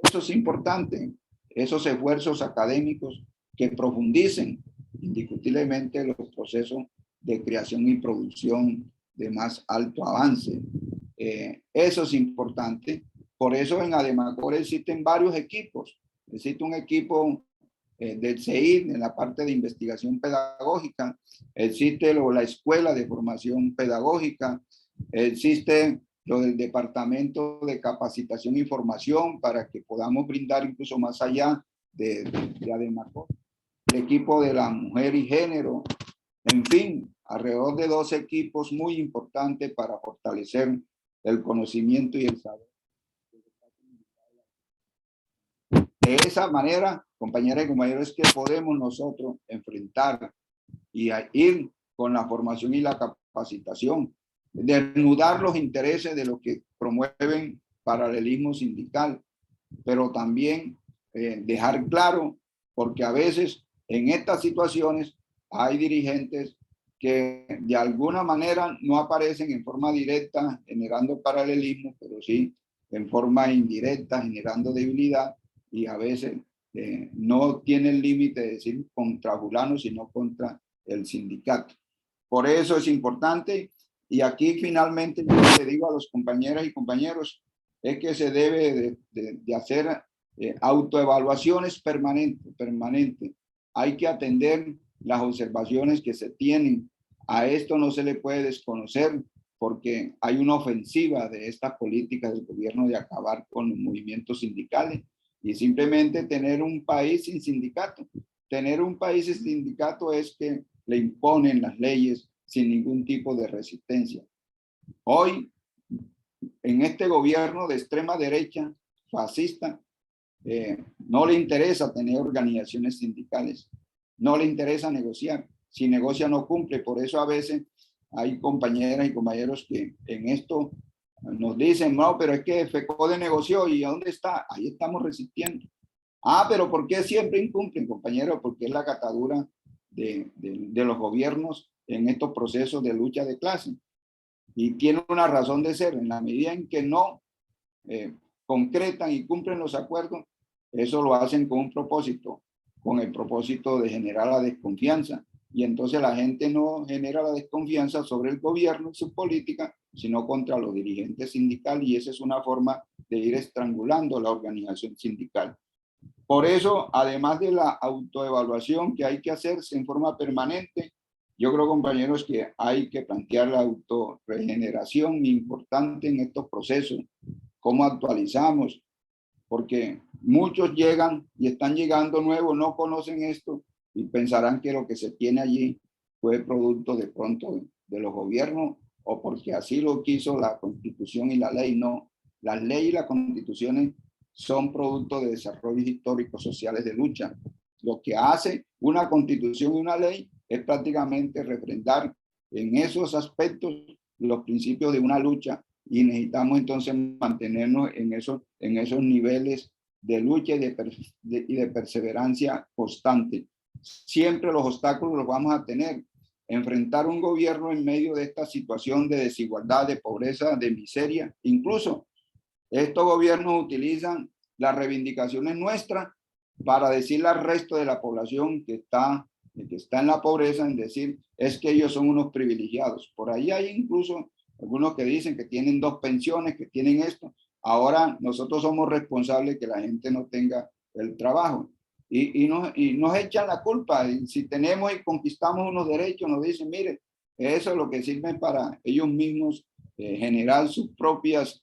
Eso es importante, esos esfuerzos académicos que profundicen indiscutiblemente los procesos de creación y producción de más alto avance. Eso es importante. Por eso en ADEMACOR existen varios equipos. Existe un equipo del CEID en la parte de investigación pedagógica, existe la Escuela de Formación Pedagógica, existe lo del Departamento de Capacitación y Formación para que podamos brindar incluso más allá de ADEMACOR, el equipo de la mujer y género, en fin, alrededor de 12 equipos muy importantes para fortalecer el conocimiento y el saber. De esa manera, compañeras y compañeros, es que podemos nosotros enfrentar y ir con la formación y la capacitación, desnudar los intereses de los que promueven paralelismo sindical, pero también dejar claro, porque a veces en estas situaciones hay dirigentes que de alguna manera no aparecen en forma directa generando paralelismo, pero sí en forma indirecta generando debilidad, y a veces no tiene el límite de decir contra fulano, sino contra el sindicato. Por eso es importante, y aquí finalmente yo le digo a los compañeras y compañeros, es que se debe de hacer autoevaluaciones permanentes. Hay que atender las observaciones que se tienen. A esto no se le puede desconocer, porque hay una ofensiva de estas políticas del gobierno de acabar con los movimientos sindicales y simplemente tener un país sin sindicato. Tener un país sin sindicato es que le imponen las leyes sin ningún tipo de resistencia. Hoy, en este gobierno de extrema derecha, fascista, no le interesa tener organizaciones sindicales, no le interesa negociar. Si negocia no cumple. Por eso a veces hay compañeras y compañeros que en esto nos dicen, no, pero es que FECODE negoció, ¿y a dónde está? Ahí estamos resistiendo. Ah, pero ¿por qué siempre incumplen, compañeros? Porque es la catadura de los gobiernos en estos procesos de lucha de clase. y tiene una razón de ser. En la medida en que no concretan y cumplen los acuerdos, eso lo hacen con un propósito, con el propósito de generar la desconfianza. Y entonces la gente no genera la desconfianza sobre el gobierno y su política, sino contra los dirigentes sindicales, y esa es una forma de ir estrangulando la organización sindical. Por eso, además de la autoevaluación que hay que hacerse en forma permanente, yo creo, compañeros, que hay que plantear la autorregeneración importante en estos procesos. ¿Cómo actualizamos? Porque muchos llegan y están llegando nuevos, no conocen esto y pensarán que lo que se tiene allí fue producto de pronto de los gobiernos o porque así lo quiso la Constitución y la ley. No, las leyes y las constituciones son producto de desarrollos históricos sociales de lucha. Lo que hace una constitución y una ley es prácticamente refrendar en esos aspectos los principios de una lucha, y necesitamos entonces mantenernos en esos niveles de lucha y de perseverancia constante. Siempre los obstáculos los vamos a tener. Enfrentar un gobierno en medio de esta situación de desigualdad, de pobreza, de miseria. Incluso estos gobiernos utilizan las reivindicaciones nuestras para decirle al resto de la población que está en la pobreza, en decir, es que ellos son unos privilegiados. Por ahí hay incluso algunos que dicen que tienen 2 pensiones, que tienen esto. Ahora nosotros somos responsables de que la gente no tenga el trabajo. Y nos echan la culpa. Y si tenemos y conquistamos unos derechos, nos dicen, mire, eso es lo que sirve para ellos mismos generar sus propios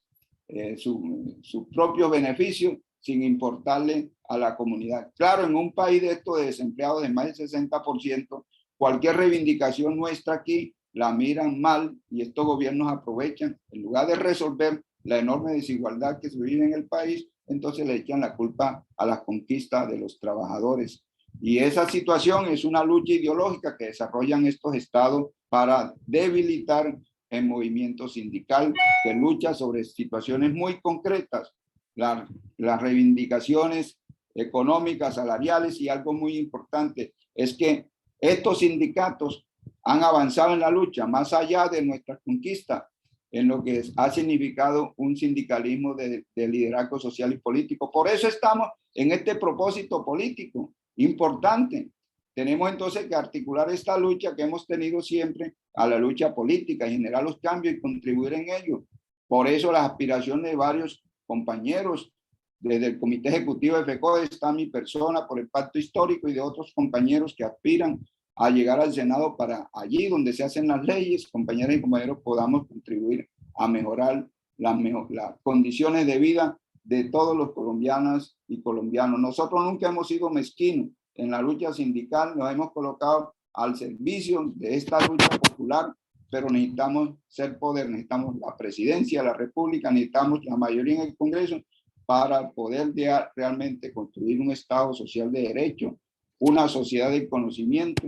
beneficios sin importarle a la comunidad. Claro, en un país de estos de desempleados de más del 60%, cualquier reivindicación nuestra aquí la miran mal y estos gobiernos aprovechan, en lugar de resolver la enorme desigualdad que se vive en el país, entonces le echan la culpa a las conquistas de los trabajadores. Y esa situación es una lucha ideológica que desarrollan estos estados para debilitar el movimiento sindical que lucha sobre situaciones muy concretas, las reivindicaciones económicas, salariales, y algo muy importante es que estos sindicatos han avanzado en la lucha más allá de nuestra conquista, en lo que ha significado un sindicalismo de liderazgo social y político. Por eso estamos en este propósito político importante. Tenemos entonces que articular esta lucha que hemos tenido siempre a la lucha política, generar los cambios y contribuir en ello. Por eso las aspiraciones de varios compañeros, desde el Comité Ejecutivo de FECODE está mi persona, por el Pacto Histórico, y de otros compañeros que aspiran a llegar al Senado para allí donde se hacen las leyes, compañeras y compañeros, podamos contribuir a mejorar las condiciones de vida de todos los colombianas y colombianos. Nosotros nunca hemos sido mezquinos en la lucha sindical, nos hemos colocado al servicio de esta lucha popular, pero necesitamos ser poder, necesitamos la presidencia de la República, necesitamos la mayoría en el Congreso para poder realmente construir un Estado social de derecho, una sociedad de conocimiento,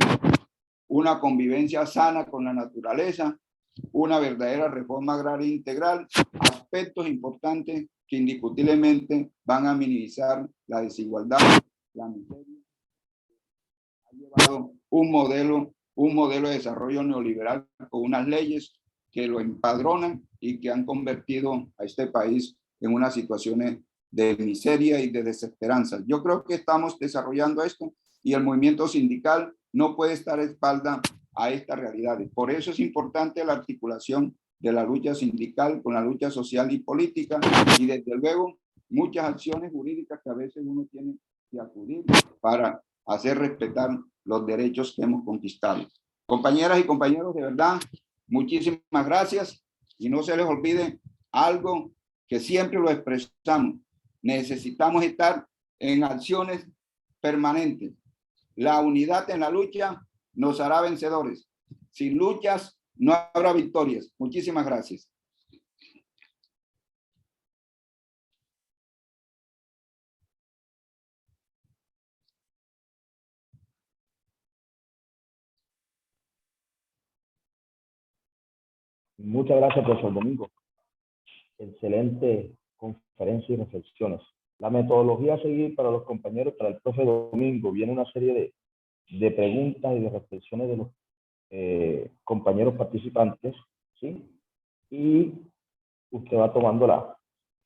una convivencia sana con la naturaleza, una verdadera reforma agraria integral, aspectos importantes que indiscutiblemente van a minimizar la desigualdad, la miseria. Ha llevado un modelo de desarrollo neoliberal con unas leyes que lo empadronan y que han convertido a este país en unas situaciones de miseria y de desesperanza. Yo creo que estamos desarrollando esto y el movimiento sindical no puede estar a espalda a estas realidades. Por eso es importante la articulación de la lucha sindical con la lucha social y política, y desde luego muchas acciones jurídicas que a veces uno tiene que acudir para hacer respetar los derechos que hemos conquistado. Compañeras y compañeros, de verdad, muchísimas gracias, y no se les olvide algo que siempre lo expresamos: necesitamos estar en acciones permanentes. La unidad en la lucha nos hará vencedores. Sin luchas no habrá victorias. Muchísimas gracias. Muchas gracias, profesor Domingo. Excelente conferencia y reflexiones. La metodología a seguir para los compañeros, para el profe Domingo, viene una serie de preguntas y de reflexiones de los compañeros participantes, ¿sí? y usted va tomando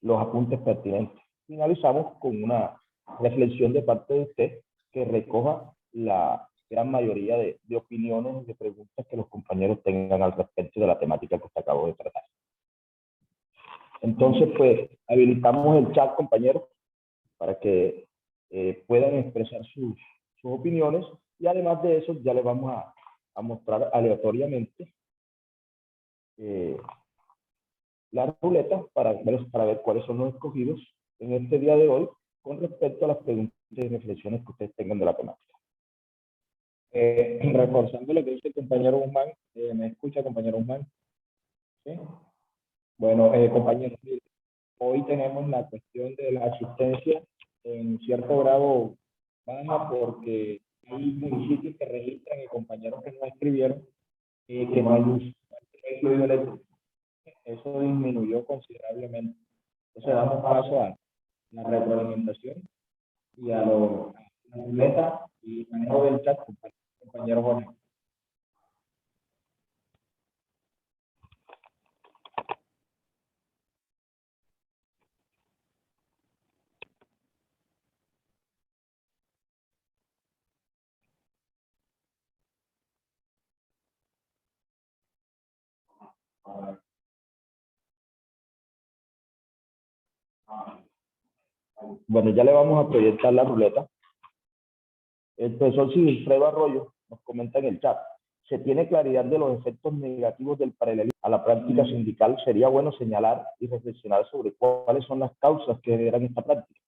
los apuntes pertinentes. Finalizamos con una reflexión de parte de usted que recoja la gran mayoría de opiniones y de preguntas que los compañeros tengan al respecto de la temática que usted acabó de tratar. Entonces, pues, habilitamos el chat, compañeros, para que puedan expresar sus opiniones, y además de eso ya les vamos a mostrar aleatoriamente las ruletas para ver cuáles son los escogidos en este día de hoy con respecto a las preguntas y reflexiones que ustedes tengan de la temática. Reforzando lo que dice el compañero Guzmán, ¿me escucha, compañero Guzmán? ¿Sí? Bueno, compañeros, hoy tenemos la cuestión de la asistencia en cierto grado baja porque hay municipios que registran y compañeros que no escribieron que no hay luz, no hay fluido eléctrico. Eso disminuyó considerablemente. Entonces damos paso a la retroalimentación y a la ruleta y manejo del chat, compañero Jorge. Bueno, ya le vamos a proyectar la ruleta. El profesor Sigifredo Arroyo nos comenta en el chat: se tiene claridad de los efectos negativos del paralelismo a la práctica sindical. Sería bueno señalar y reflexionar sobre cuáles son las causas que generan esta práctica.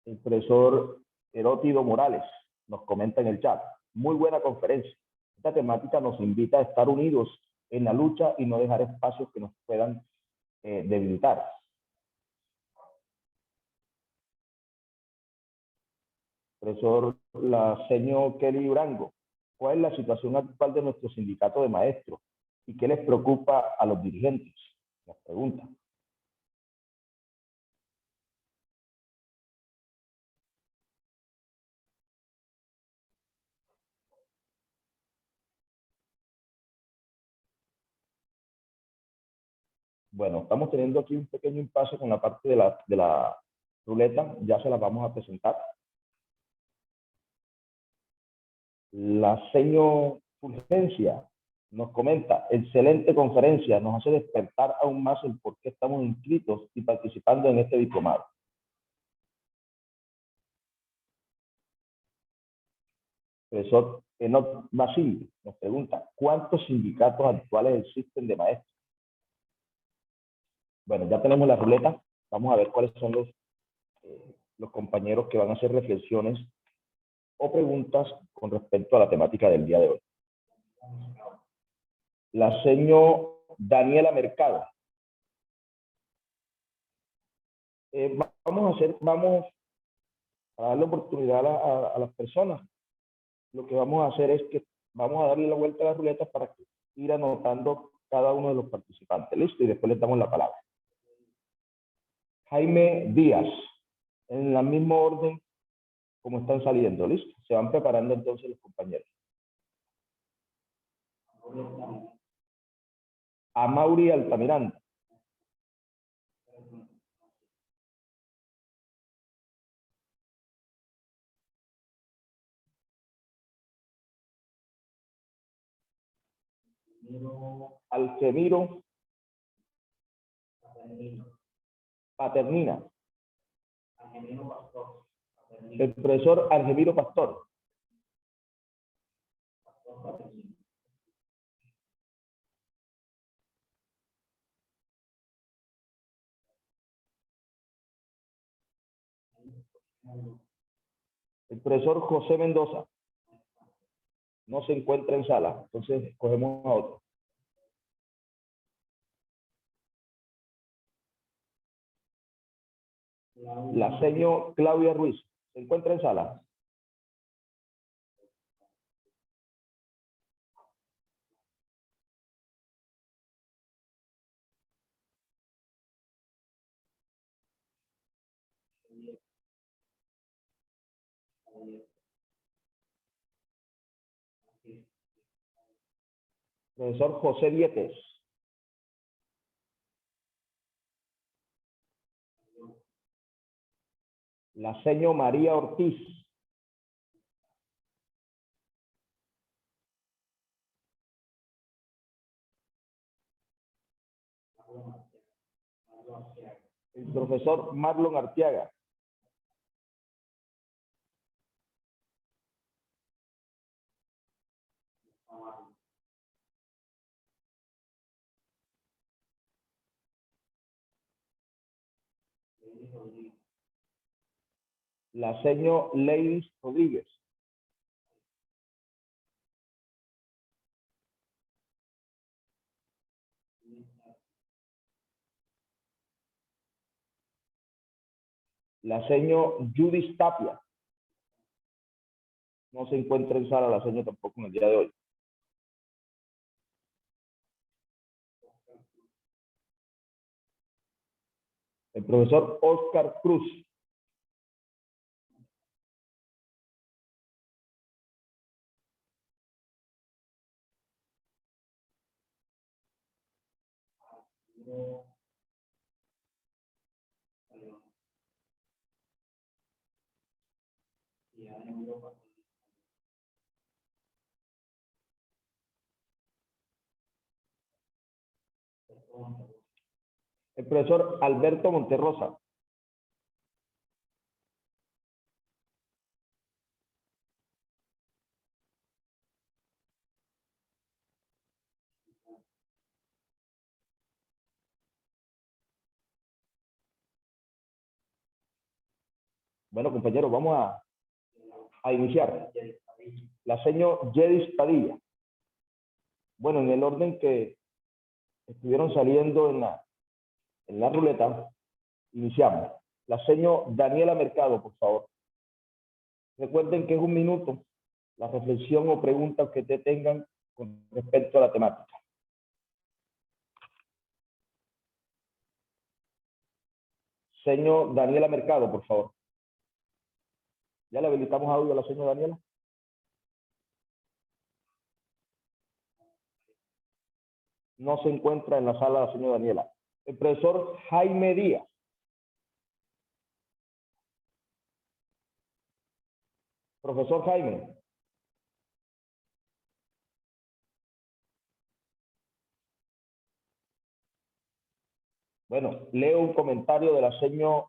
El profesor Erótido Morales nos comenta en el chat: muy buena conferencia. Esta temática nos invita a estar unidos en la lucha y no dejar espacios que nos puedan debilitar. Profesor Laseño Kelly Durango: ¿cuál es la situación actual de nuestro sindicato de maestros y qué les preocupa a los dirigentes? Nos pregunta. Bueno, estamos teniendo aquí un pequeño impasse con la parte de la ruleta. Ya se la vamos a presentar. Laseño Fulgencia nos comenta: excelente conferencia, nos hace despertar aún más el por qué estamos inscritos y participando en este diplomado. Profesor Enoch Basil nos pregunta: ¿cuántos sindicatos actuales existen de maestros? Bueno, ya tenemos la ruleta. Vamos a ver cuáles son los compañeros que van a hacer reflexiones o preguntas con respecto a la temática del día de hoy. La señora Daniela Mercado. Vamos a darle oportunidad a las personas. Lo que vamos a hacer es que vamos a darle la vuelta a la ruleta para ir anotando cada uno de los participantes. Listo, y después les damos la palabra. Jaime Díaz, en la misma orden como están saliendo. Listo, se van preparando entonces los compañeros. A Mauri Altamiranda. Alcemiro Paternina. El profesor Algemiro Pastor. El profesor José Mendoza no se encuentra en sala, entonces escogemos a otro. La señora Claudia Ruiz se encuentra en sala. Profesor José Dietes. La seño María Ortiz. El profesor Marlon Arteaga. La seño Ladies Rodríguez. La seño Judith Tapia. No se encuentra en sala la seño tampoco en el día de hoy. El profesor Oscar Cruz. El profesor Alberto Monterrosa. Bueno, compañeros, vamos a iniciar. La seño Yedis Padilla. Bueno, en el orden que estuvieron saliendo en la ruleta, iniciamos. La seño Daniela Mercado, por favor. Recuerden que es 1 minuto la reflexión o preguntas que te tengan con respecto a la temática. Señor Daniela Mercado, por favor. ¿Ya le habilitamos audio a la señora Daniela? No se encuentra en la sala la señora Daniela. El profesor Jaime Díaz. Profesor Jaime. Bueno, leo un comentario de la señora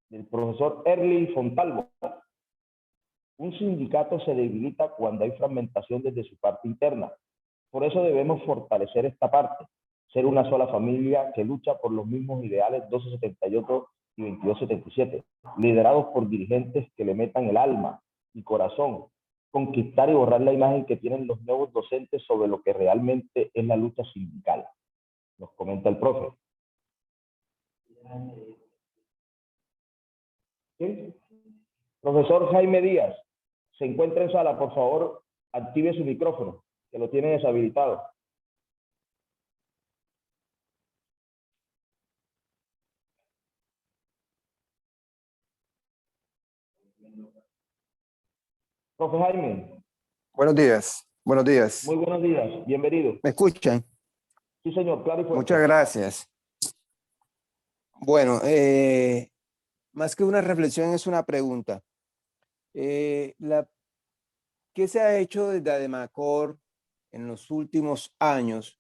del profesor Erly Fontalvo. Un sindicato se debilita cuando hay fragmentación desde su parte interna. Por eso debemos fortalecer esta parte, ser una sola familia que lucha por los mismos ideales 1278 y 2277, liderados por dirigentes que le metan el alma y corazón, conquistar y borrar la imagen que tienen los nuevos docentes sobre lo que realmente es la lucha sindical. Nos comenta el profe. ¿Sí? Profesor Jaime Díaz, se encuentra en sala, por favor, active su micrófono, que lo tiene deshabilitado. Profe Jaime. Buenos días, buenos días. Muy buenos días, bienvenido. ¿Me escuchan? Sí, señor, claro y fuerte. Muchas gracias. Bueno, más que una reflexión es una pregunta. ¿Qué se ha hecho desde ADEMACOR en los últimos años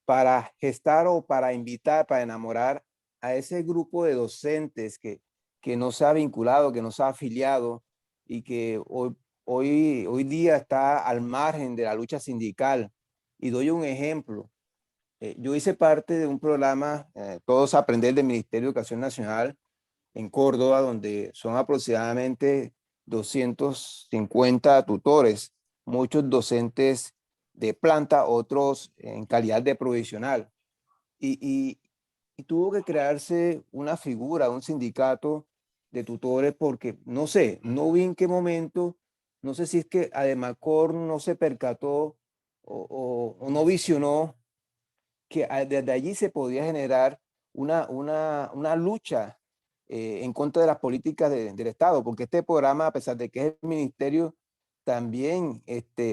para gestar o para invitar, para enamorar a ese grupo de docentes que no se ha vinculado, que no se ha afiliado y que hoy día está al margen de la lucha sindical? Y doy un ejemplo. Yo hice parte de un programa, Todos Aprender, del Ministerio de Educación Nacional en Córdoba, donde son aproximadamente 250 tutores, muchos docentes de planta, otros en calidad de provisional. Y tuvo que crearse una figura, un sindicato de tutores, porque no sé, no vi en qué momento, no sé si es que ADEMACOR no se percató o no visionó que desde allí se podía generar una lucha en contra de las políticas del Estado, porque este programa, a pesar de que es el ministerio, también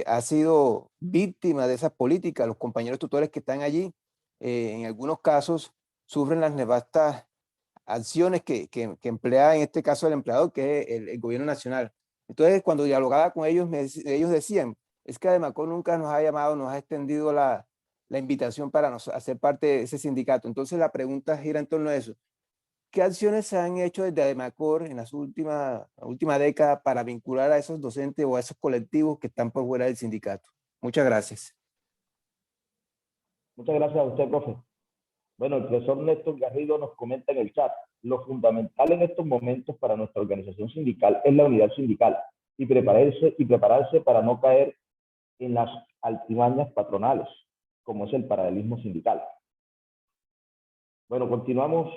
ha sido víctima de esas políticas. Los compañeros tutores que están allí, en algunos casos, sufren las nefastas acciones que emplea en este caso el empleador, que es el gobierno nacional. Entonces, cuando dialogaba con ellos, ellos decían, es que Ademacor nunca nos ha llamado, nos ha extendido la invitación para hacer parte de ese sindicato. Entonces, la pregunta gira en torno a eso. ¿Qué acciones se han hecho desde Ademacor en la última década para vincular a esos docentes o a esos colectivos que están por fuera del sindicato? Muchas gracias. Muchas gracias a usted, profe. Bueno, el profesor Néstor Garrido nos comenta en el chat: lo fundamental en estos momentos para nuestra organización sindical es la unidad sindical y prepararse para no caer en las altimañas patronales, como es el paralelismo sindical. Bueno, continuamos.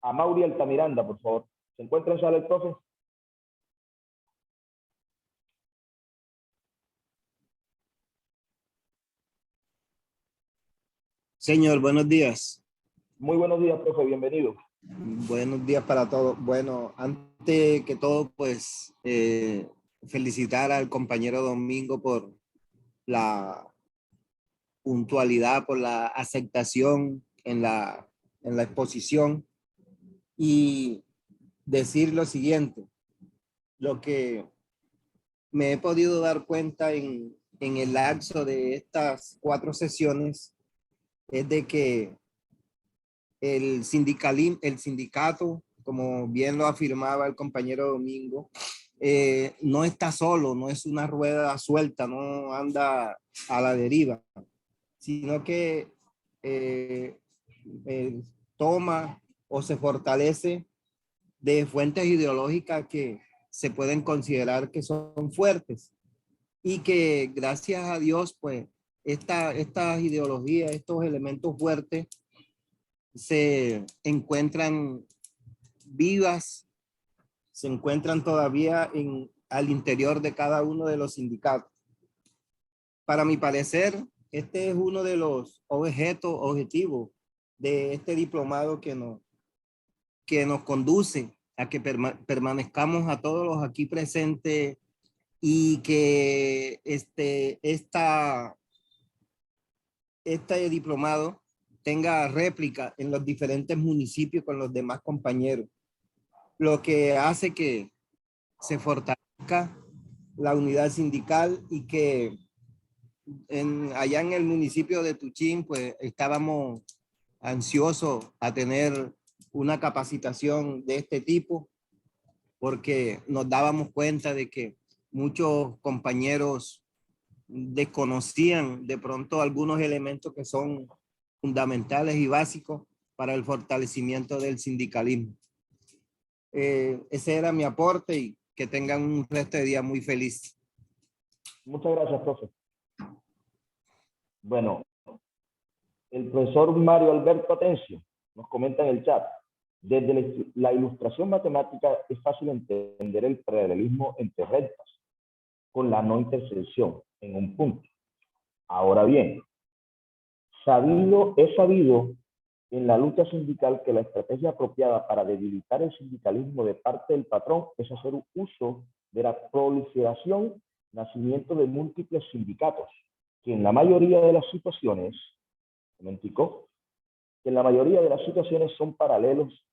A Mauri Altamiranda, por favor. ¿Se encuentra en sala el profe? Señor, buenos días. Muy buenos días, profe, bienvenido. Buenos días para todos. Bueno, antes que todo, pues felicitar al compañero Domingo por la puntualidad, por la aceptación en la exposición y decir lo siguiente: lo que me he podido dar cuenta en el lapso de estas 4 sesiones es de que el sindicato, como bien lo afirmaba el compañero Domingo, no está solo, no es una rueda suelta, no anda a la deriva, sino que eh, toma o se fortalece de fuentes ideológicas que se pueden considerar que son fuertes y que gracias a Dios, pues, estas ideologías, estos elementos fuertes se encuentran vivas, se encuentran todavía al interior de cada uno de los sindicatos. Para mi parecer, este es uno de los objetivos de este diplomado que nos conduce a que permanezcamos a todos los aquí presentes y que este diplomado tenga réplica en los diferentes municipios con los demás compañeros, lo que hace que se fortalezca la unidad sindical y que allá en el municipio de Tuchín, pues estábamos ansiosos a tener una capacitación de este tipo, porque nos dábamos cuenta de que muchos compañeros desconocían de pronto algunos elementos que son fundamentales y básicos para el fortalecimiento del sindicalismo. Ese era mi aporte y que tengan un resto de día muy feliz. Muchas gracias, profe. Bueno, el profesor Mario Alberto Atencio nos comenta en el chat: desde la ilustración matemática es fácil entender el paralelismo entre rectas con la no intersección en un punto. Ahora bien, es sabido en la lucha sindical que la estrategia apropiada para debilitar el sindicalismo de parte del patrón es hacer uso de la proliferación, nacimiento de múltiples sindicatos, que en la mayoría de las situaciones, son paralelos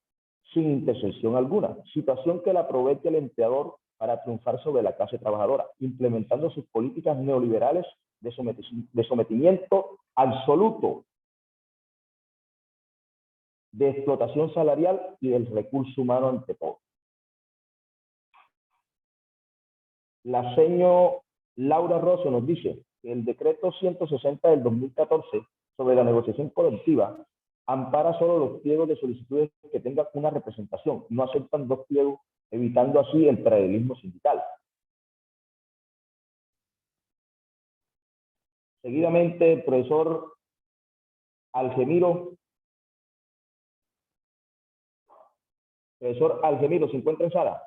sin intersección alguna, situación que la aprovecha el empleador para triunfar sobre la clase trabajadora, implementando sus políticas neoliberales de sometimiento absoluto, de explotación salarial y del recurso humano ante todo. La señora Laura Rosso nos dice que el decreto 160 del 2014 sobre la negociación colectiva ampara solo los pliegos de solicitudes que tengan una representación, no aceptan 2 pliegos, evitando así el paralelismo sindical. Seguidamente, el profesor Algemiro. Profesor Algemiro, ¿se encuentra en sala?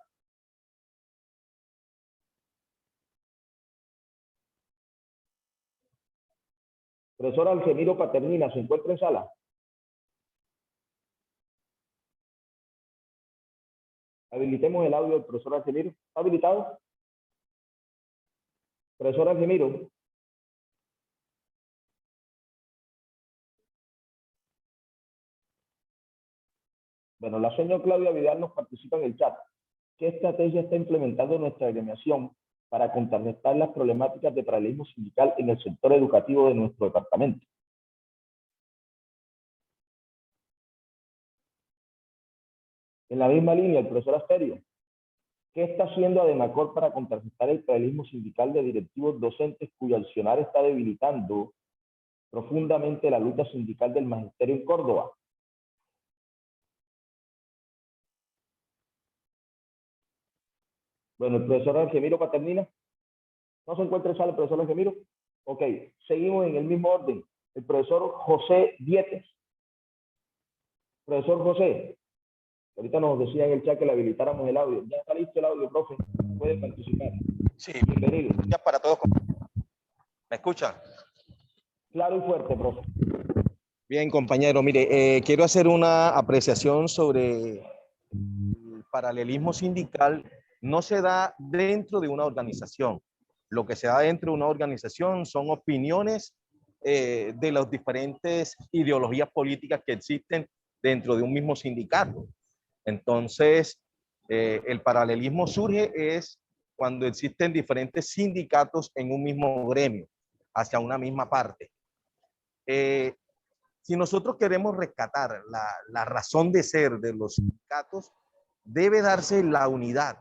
Profesor Algemiro Paternina, ¿se encuentra en sala? Habilitemos el audio del profesor Argemiro. ¿Está habilitado? Profesor Argemiro. Bueno, la señora Claudia Vidal nos participa en el chat. ¿Qué estrategia está implementando nuestra agremiación para contrarrestar las problemáticas de paralelismo sindical en el sector educativo de nuestro departamento? En la misma línea, el profesor Asterio. ¿Qué está haciendo Ademacor para contrarrestar el paralelismo sindical de directivos docentes cuyo accionar está debilitando profundamente la lucha sindical del magisterio en Córdoba? Bueno, el profesor Argemiro Paternina. ¿No se encuentra en sala el profesor Argemiro? Ok, seguimos en el mismo orden. El profesor José Dietes. Profesor José, ahorita nos decía en el chat que le habilitáramos el audio. Ya está listo el audio, profe. Puede participar. Sí, Bienvenido. ya para todos. ¿Me escuchan? Claro y fuerte, profe. Bien, compañero, mire, quiero hacer una apreciación sobre el paralelismo sindical. No se da dentro de una organización. Lo que se da dentro de una organización son opiniones de las diferentes ideologías políticas que existen dentro de un mismo sindicato. Entonces, el paralelismo surge es cuando existen diferentes sindicatos en un mismo gremio, hacia una misma parte. Si nosotros queremos rescatar la razón de ser de los sindicatos, debe darse la unidad.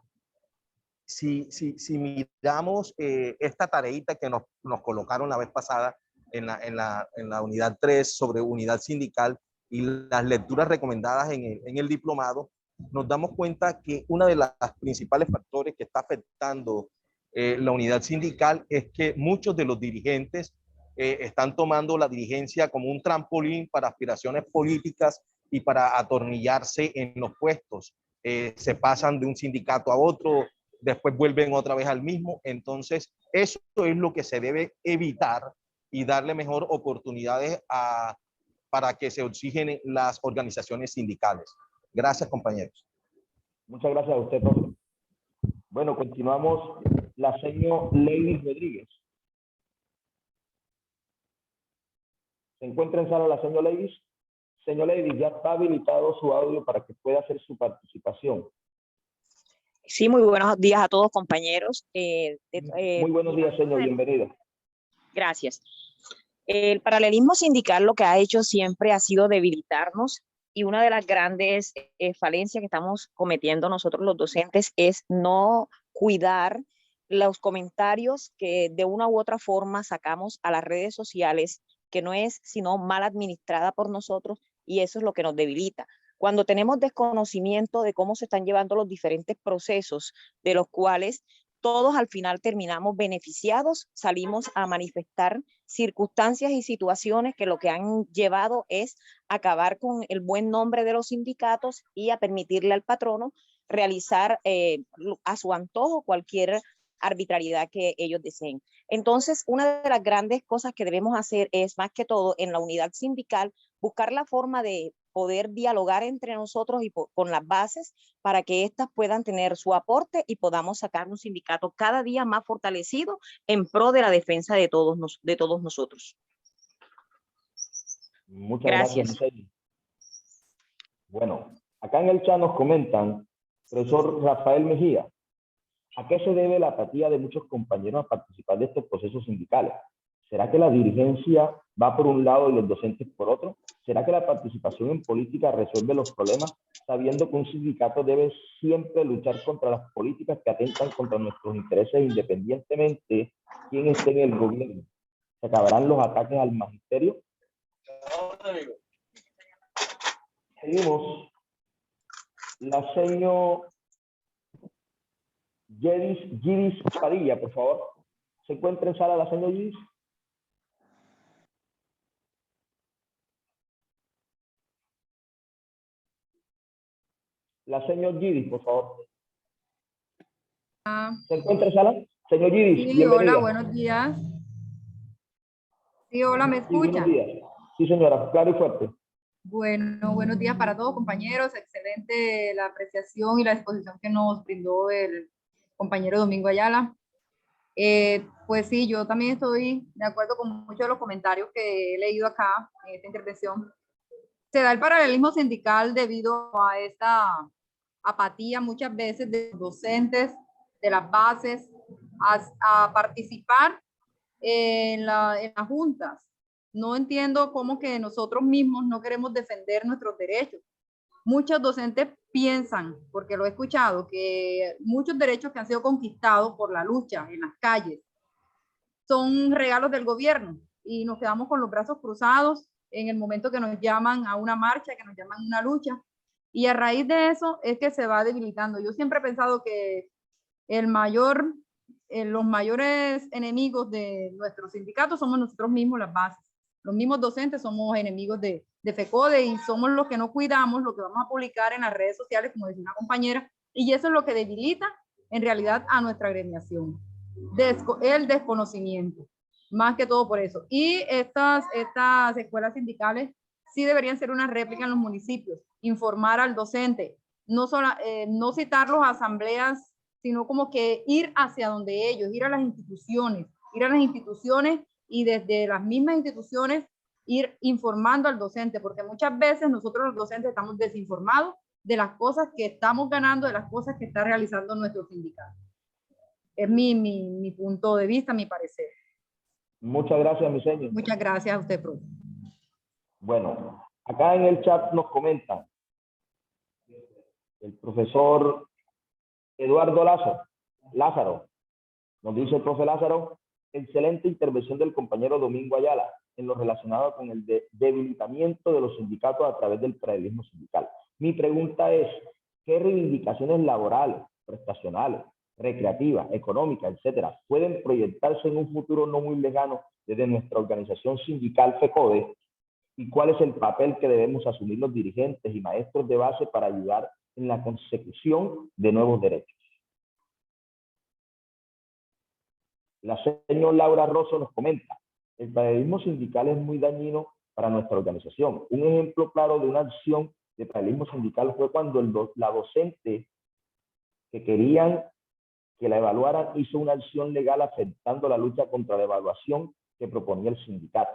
Si miramos esta tareita que nos colocaron la vez pasada en la unidad 3 sobre unidad sindical y las lecturas recomendadas en el diplomado, nos damos cuenta que uno de los principales factores que está afectando la unidad sindical es que muchos de los dirigentes están tomando la dirigencia como un trampolín para aspiraciones políticas y para atornillarse en los puestos. Se pasan de un sindicato a otro, después vuelven otra vez al mismo. Entonces, eso es lo que se debe evitar y darle mejor oportunidades para que se oxigenen las organizaciones sindicales. Gracias, compañeros. Muchas gracias a usted, profe. Bueno, continuamos. La señora Lady Rodríguez. ¿Se encuentra en sala la señora Lady? Señor Lady, ya está habilitado su audio para que pueda hacer su participación. Sí, muy buenos días a todos, compañeros. Muy buenos días, señor. Bienvenido. Gracias. El paralelismo sindical lo que ha hecho siempre ha sido debilitarnos, y una de las grandes falencias que estamos cometiendo nosotros los docentes es no cuidar los comentarios que de una u otra forma sacamos a las redes sociales, que no es sino mal administrada por nosotros, y eso es lo que nos debilita. Cuando tenemos desconocimiento de cómo se están llevando los diferentes procesos, de los cuales todos al final terminamos beneficiados, salimos a manifestar circunstancias y situaciones que lo que han llevado es acabar con el buen nombre de los sindicatos y a permitirle al patrono realizar a su antojo cualquier arbitrariedad que ellos deseen. Entonces, una de las grandes cosas que debemos hacer es, más que todo, en la unidad sindical, buscar la forma de poder dialogar entre nosotros y con las bases para que éstas puedan tener su aporte y podamos sacar un sindicato cada día más fortalecido en pro de la defensa de todos nosotros. Muchas gracias. Bueno, acá en el chat nos comentan, profesor Rafael Mejía, ¿a qué se debe la apatía de muchos compañeros a participar de estos procesos sindicales? ¿Será que la dirigencia va por un lado y los docentes por otro? ¿Será que la participación en política resuelve los problemas, sabiendo que un sindicato debe siempre luchar contra las políticas que atentan contra nuestros intereses independientemente de quién esté en el gobierno? ¿Se acabarán los ataques al magisterio? Seguimos. La señora Gidis Padilla, por favor. ¿Se encuentra en sala la señora Gidis? La señora Gidis, por favor. ¿Se encuentra en sala? Señor Gidis, Sí, bienvenida. hola, buenos días. Sí, hola, ¿me Sí, buenos escuchan? días. Sí, señora, claro y fuerte. Bueno, buenos días para todos, compañeros. Excelente la apreciación y la exposición que nos brindó el compañero Domingo Ayala. Pues sí, yo también estoy de acuerdo con muchos de los comentarios que he leído acá en esta intervención. Se da el paralelismo sindical debido a esta apatía muchas veces de los docentes, de las bases, a participar en las juntas. No entiendo cómo que nosotros mismos no queremos defender nuestros derechos. Muchos docentes piensan, porque lo he escuchado, que muchos derechos que han sido conquistados por la lucha en las calles son regalos del gobierno y nos quedamos con los brazos cruzados en el momento que nos llaman a una marcha, que nos llaman a una lucha. Y a raíz de eso es que se va debilitando. Yo siempre he pensado que los mayores enemigos de nuestros sindicatos somos nosotros mismos, las bases. Los mismos docentes somos enemigos de FECODE y somos los que no cuidamos lo que vamos a publicar en las redes sociales, como decía una compañera, y eso es lo que debilita en realidad a nuestra agremiación. El desconocimiento, más que todo por eso. Y estas escuelas sindicales sí deberían ser una réplica en los municipios, informar al docente, no citarlos a asambleas, sino como que ir hacia donde ellos, ir a las instituciones y desde las mismas instituciones ir informando al docente, porque muchas veces nosotros los docentes estamos desinformados de las cosas que estamos ganando, de las cosas que está realizando nuestro sindicato. Es mi punto de vista, mi parecer. Muchas gracias, mi señor. Muchas gracias a usted, profe. Bueno, acá en el chat nos comentan el profesor Eduardo Lázaro, nos dice el profe Lázaro, excelente intervención del compañero Domingo Ayala en lo relacionado con el debilitamiento de los sindicatos a través del paralelismo sindical. Mi pregunta es, ¿qué reivindicaciones laborales, prestacionales, recreativas, económicas, etcétera, pueden proyectarse en un futuro no muy lejano desde nuestra organización sindical FECODE? ¿Y cuál es el papel que debemos asumir los dirigentes y maestros de base para ayudar en la consecución de nuevos derechos? La señora Laura Rosso nos comenta, el paralelismo sindical es muy dañino para nuestra organización. Un ejemplo claro de una acción de paralelismo sindical fue cuando la docente que querían que la evaluaran hizo una acción legal afectando la lucha contra la evaluación que proponía el sindicato.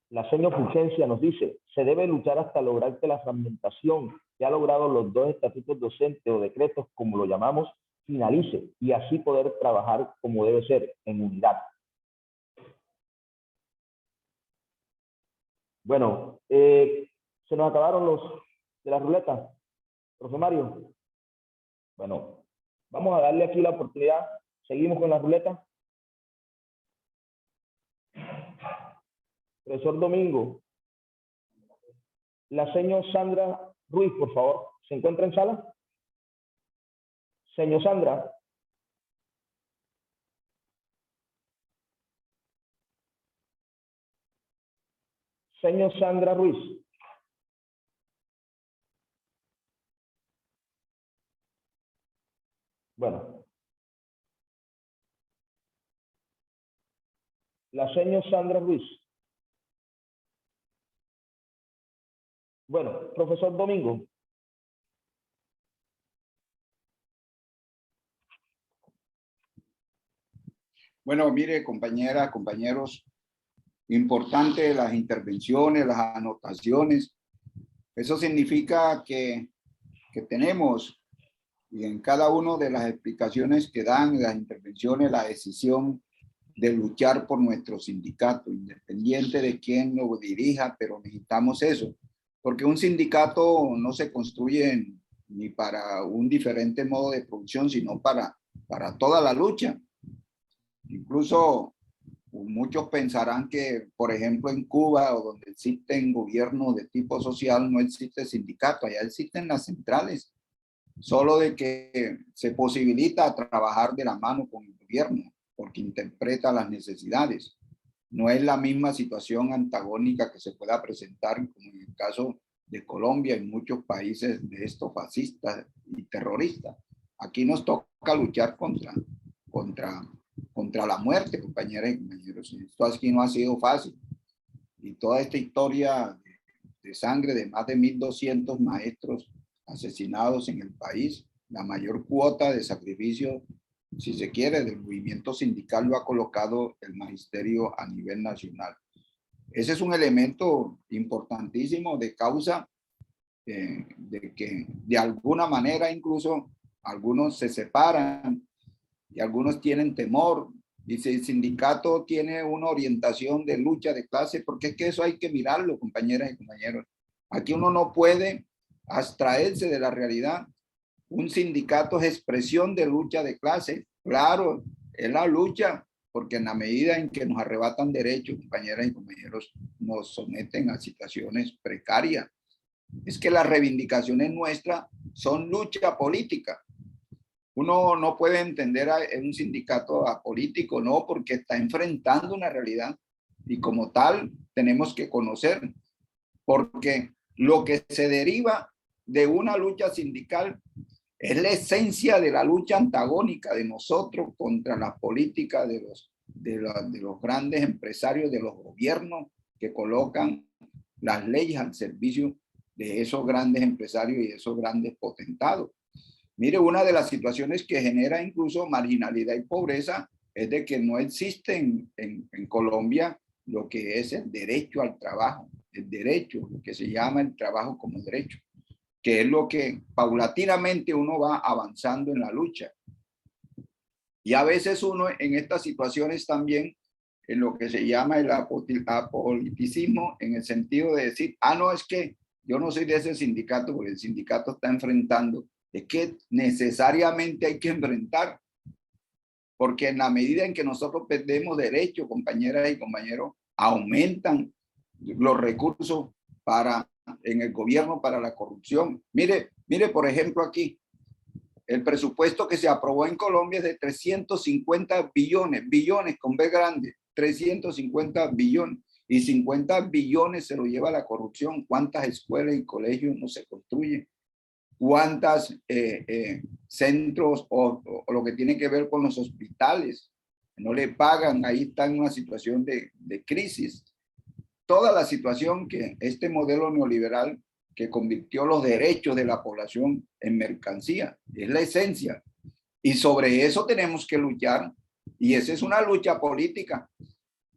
La señora Fulgencia nos dice, se debe luchar hasta lograr que la fragmentación que ha logrado los dos estatutos docentes o decretos, como lo llamamos, finalice y así poder trabajar como debe ser, en unidad. Bueno, se nos acabaron los de la ruleta, profe Mario. Bueno, vamos a darle aquí la oportunidad. Seguimos con la ruleta. Profesor Domingo, la señora Sandra Ruiz, por favor, ¿se encuentra en sala? Señor Sandra. Señor Sandra Ruiz. Bueno. La señora Sandra Ruiz. Bueno, profesor Domingo. Bueno, mire, compañeras, compañeros, importante las intervenciones, las anotaciones. Eso significa que tenemos, y en cada una de las explicaciones que dan, las intervenciones, la decisión de luchar por nuestro sindicato, independiente de quién lo dirija, pero necesitamos eso, porque un sindicato no se construye ni para un diferente modo de producción, sino para toda la lucha. Incluso muchos pensarán que, por ejemplo, en Cuba, o donde existen gobiernos de tipo social, no existe sindicato, allá existen las centrales, solo de que se posibilita trabajar de la mano con el gobierno, porque interpreta las necesidades. No es la misma situación antagónica que se pueda presentar, como en el caso de Colombia y muchos países de estos fascistas y terroristas. Aquí nos toca luchar contra la muerte, compañeras y compañeros. Esto aquí no ha sido fácil. y toda esta historia de sangre de más de 1.200 maestros asesinados en el país, la mayor cuota de sacrificio, si se quiere, del movimiento sindical lo ha colocado el magisterio a nivel nacional. Ese es un elemento importantísimo de causa de que de alguna manera incluso algunos se separan y algunos tienen temor. Dice, el sindicato tiene una orientación de lucha de clase, porque es que eso hay que mirarlo, compañeras y compañeros. Aquí uno no puede abstraerse de la realidad. Un sindicato es expresión de lucha de clase. Claro, es la lucha, porque en la medida en que nos arrebatan derechos, compañeras y compañeros, nos someten a situaciones precarias. Es que las reivindicaciones nuestras son lucha política. Uno no puede entender a un sindicato apolítico, no, porque está enfrentando una realidad y como tal tenemos que conocer, porque lo que se deriva de una lucha sindical es la esencia de la lucha antagónica de nosotros contra la política de los grandes empresarios, de los gobiernos que colocan las leyes al servicio de esos grandes empresarios y de esos grandes potentados. Mire, una de las situaciones que genera incluso marginalidad y pobreza es de que no existe en Colombia lo que es el derecho al trabajo, el derecho, lo que se llama el trabajo como derecho, que es lo que paulatinamente uno va avanzando en la lucha. Y a veces uno en estas situaciones también, en lo que se llama el apoliticismo, en el sentido de decir, no, es que yo no soy de ese sindicato, porque el sindicato está enfrentando. Es que necesariamente hay que enfrentar, porque en la medida en que nosotros perdemos derechos, compañeras y compañeros, aumentan los recursos en el gobierno para la corrupción. Mire, por ejemplo, aquí, el presupuesto que se aprobó en Colombia es de 350 billones con B grande, 350 billones, y 50 billones se lo lleva la corrupción. ¿Cuántas escuelas y colegios no se construyen? ¿Cuántos centros o lo que tiene que ver con los hospitales no le pagan? Ahí está en una situación de crisis. Toda la situación que este modelo neoliberal que convirtió los derechos de la población en mercancía, es la esencia. Y sobre eso tenemos que luchar. Y esa es una lucha política,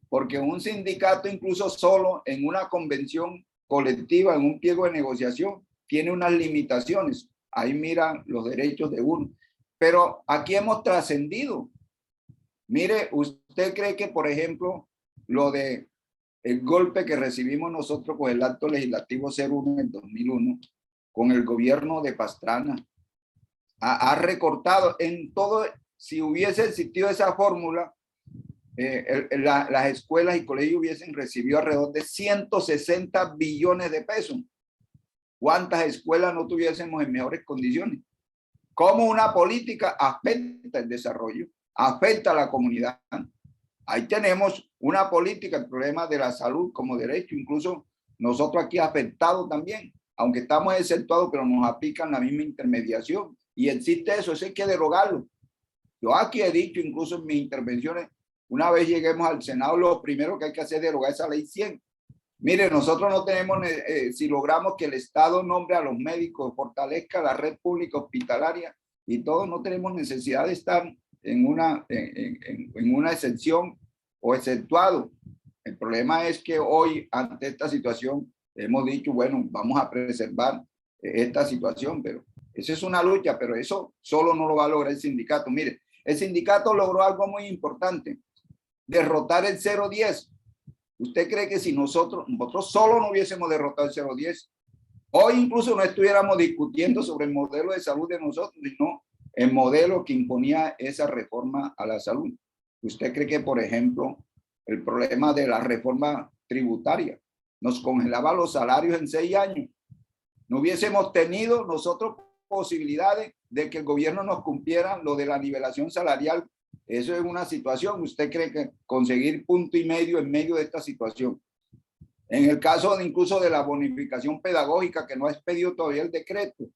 porque un sindicato incluso solo en una convención colectiva, en un pliego de negociación, tiene unas limitaciones. Ahí miran los derechos de uno. Pero aquí hemos trascendido. Mire, ¿usted cree que, por ejemplo, lo de el golpe que recibimos nosotros con el acto legislativo 01 en 2001, con el gobierno de Pastrana, ha recortado en todo? Si hubiese existido esa fórmula, las escuelas y colegios hubiesen recibido alrededor de 160 billones de pesos. ¿Cuántas escuelas no tuviésemos en mejores condiciones? ¿Cómo una política afecta el desarrollo, afecta a la comunidad? Ahí tenemos una política, el problema de la salud como derecho, incluso nosotros aquí afectados también, aunque estamos exceptuados, pero nos aplican la misma intermediación. Y existe eso hay que derogarlo. Yo aquí he dicho, incluso en mis intervenciones, una vez lleguemos al Senado, lo primero que hay que hacer es derogar esa ley 100. Mire, nosotros no tenemos, si logramos que el Estado nombre a los médicos, fortalezca la red pública hospitalaria y todos, no tenemos necesidad de estar en una excepción o exceptuado. El problema es que hoy, ante esta situación, hemos dicho, bueno, vamos a preservar esta situación, pero esa es una lucha, pero eso solo no lo va a lograr el sindicato. Mire, el sindicato logró algo muy importante, derrotar el 010. ¿Usted cree que si nosotros solo no hubiésemos derrotado el 010, hoy incluso no estuviéramos discutiendo sobre el modelo de salud de nosotros, sino el modelo que imponía esa reforma a la salud? ¿Usted cree que, por ejemplo, el problema de la reforma tributaria nos congelaba los salarios en 6 años? No hubiésemos tenido nosotros posibilidades de que el gobierno nos cumpliera lo de la nivelación salarial. Eso es una situación. ¿Usted cree que conseguir 1,5 puntos en medio de esta situación? En el caso incluso de la bonificación pedagógica, que no ha expedido todavía el decreto.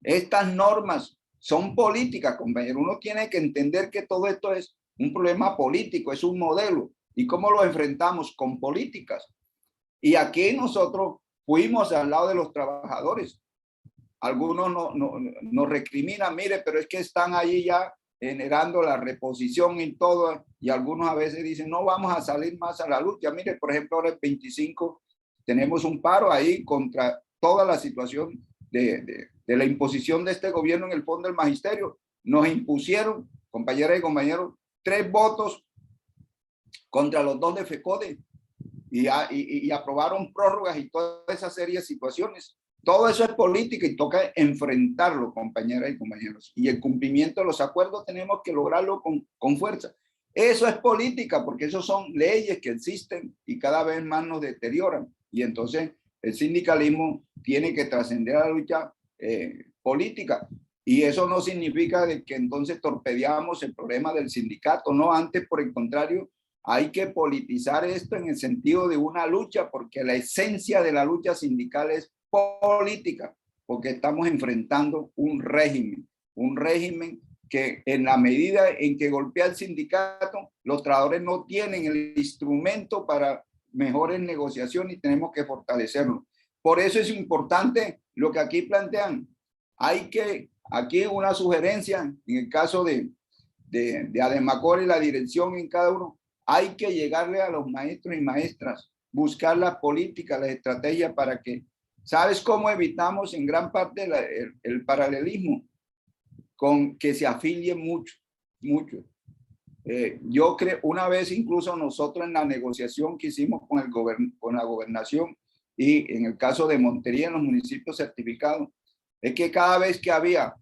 Estas normas son políticas, compañero. Uno tiene que entender que todo esto es un problema político, es un modelo. ¿Y cómo lo enfrentamos? Con políticas. Y aquí nosotros fuimos al lado de los trabajadores. Algunos nos recriminan, mire, pero es que están ahí ya generando la reposición y todo, y algunos a veces dicen, no vamos a salir más a la lucha. Mire, por ejemplo, ahora el 25 tenemos un paro ahí contra toda la situación de la imposición de este gobierno en el fondo del magisterio. Nos impusieron, compañeras y compañeros, 3 votos contra los 2 de FECODE y aprobaron prórrogas y toda esa serie de situaciones. Todo eso es política y toca enfrentarlo, compañeras y compañeros. Y el cumplimiento de los acuerdos tenemos que lograrlo con fuerza. Eso es política, porque esos son leyes que existen y cada vez más nos deterioran. Y entonces el sindicalismo tiene que trascender a la lucha política. Y eso no significa de que entonces torpedeamos el problema del sindicato. No, antes, por el contrario, hay que politizar esto en el sentido de una lucha, porque la esencia de la lucha sindical es política, porque estamos enfrentando un régimen que en la medida en que golpea el sindicato, los trabajadores no tienen el instrumento para mejores negociaciones y tenemos que fortalecerlo. Por eso es importante lo que aquí plantean. Hay que, aquí una sugerencia, en el caso de Ademacor y la dirección en cada uno, hay que llegarle a los maestros y maestras, buscar las políticas, las estrategias para que, ¿sabes cómo evitamos en gran parte el paralelismo? Con que se afilien mucho. Yo creo, una vez incluso nosotros en la negociación que hicimos con la gobernación y en el caso de Montería en los municipios certificados, es que cada vez que había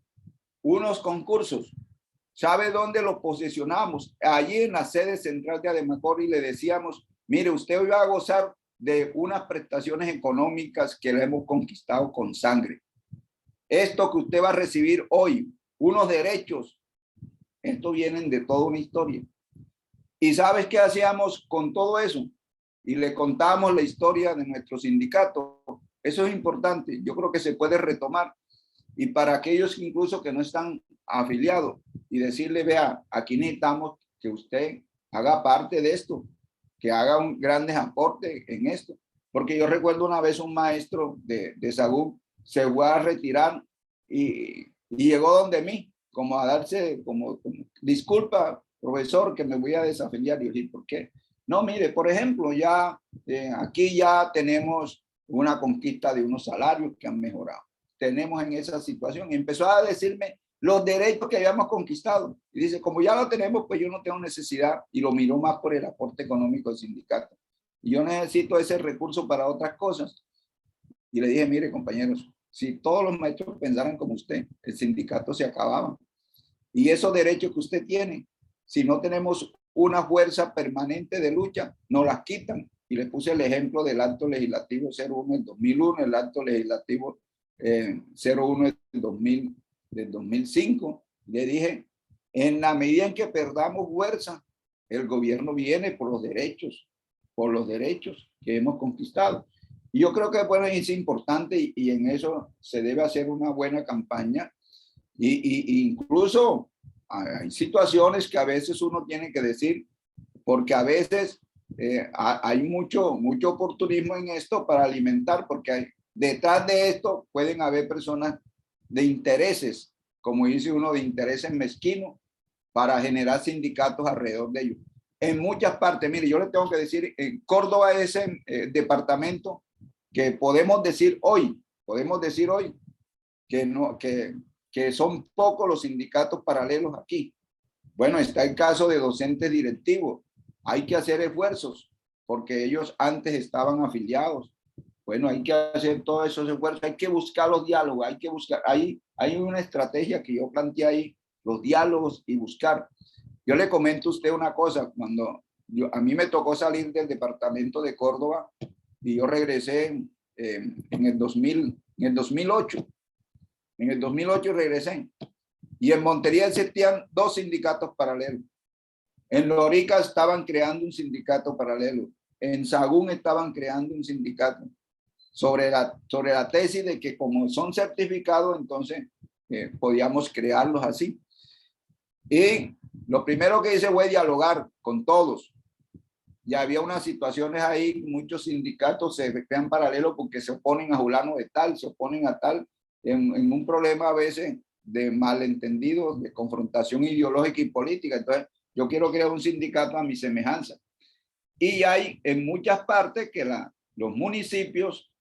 unos concursos, ¿sabe dónde los posicionamos? Allí en la sede central de Ademacor y le decíamos, mire, usted hoy va a gozar de unas prestaciones económicas que le hemos conquistado con sangre. Esto que usted va a recibir hoy, unos derechos, esto vienen de toda una historia. ¿Y sabes qué hacíamos con todo eso? Y le contamos la historia de nuestro sindicato. Eso es importante. Yo creo que se puede retomar. Y para aquellos incluso que no están afiliados y decirle, vea, aquí necesitamos que usted haga parte de esto, que haga un grandes aporte en esto. Porque yo recuerdo una vez un maestro de Sagún se fue a retirar y llegó donde mí, como a darse, como disculpa, profesor, que me voy a desafiliar. Y yo dije, ¿por qué? No, mire, por ejemplo, ya aquí ya tenemos una conquista de unos salarios que han mejorado. Tenemos en esa situación. Y empezó a decirme los derechos que habíamos conquistado. Y dice, como ya lo tenemos, pues yo no tengo necesidad. Y lo miró más por el aporte económico del sindicato. Y yo necesito ese recurso para otras cosas. Y le dije, mire, compañeros, si todos los maestros pensaran como usted, el sindicato se acababa. Y esos derechos que usted tiene, si no tenemos una fuerza permanente de lucha, nos las quitan. Y le puse el ejemplo del acto legislativo 01 del 2001, el acto legislativo 01 del 2005. Le dije, en la medida en que perdamos fuerza, el gobierno viene por los derechos que hemos conquistado. Y yo creo que bueno, es importante y en eso se debe hacer una buena campaña. Y incluso hay situaciones que a veces uno tiene que decir, porque a veces hay mucho oportunismo en esto para alimentar, porque detrás de esto pueden haber personas de intereses, como dice uno, de intereses mezquinos para generar sindicatos alrededor de ellos. En muchas partes, mire, yo le tengo que decir, en Córdoba es el departamento que podemos decir hoy que son pocos los sindicatos paralelos aquí. Bueno, está el caso de docentes directivos. Hay que hacer esfuerzos porque ellos antes estaban afiliados. Bueno, hay que hacer todos esos esfuerzos, hay que buscar los diálogos, hay que buscar, hay una estrategia que yo planteé ahí, los diálogos y buscar. Yo le comento a usted una cosa, cuando a mí me tocó salir del departamento de Córdoba y yo regresé en el 2008. En el 2008 regresé. Y en Montería existían 2 sindicatos paralelos. En Lorica estaban creando un sindicato paralelo. En Sagún estaban creando un sindicato. Sobre la tesis de que como son certificados, entonces podíamos crearlos así. Y lo primero que hice fue dialogar con todos. y había unas situaciones ahí, muchos sindicatos se crean paralelo porque se oponen a fulano de tal, se oponen a tal, en un problema a veces de malentendidos, de confrontación ideológica y política. Entonces, yo quiero crear un sindicato a mi semejanza. Y hay en muchas partes que los municipios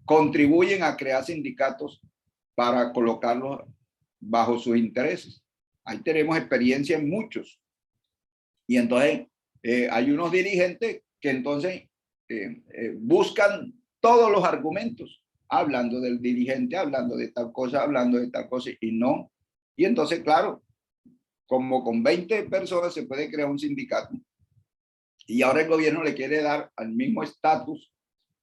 contribuyen a crear sindicatos para colocarlos bajo sus intereses. Ahí tenemos experiencia en muchos. Y entonces hay unos dirigentes que entonces buscan todos los argumentos, hablando del dirigente, hablando de tal cosa, hablando de tal cosa, y no. Y entonces, claro, como con 20 personas se puede crear un sindicato. Y ahora el gobierno le quiere dar al mismo estatus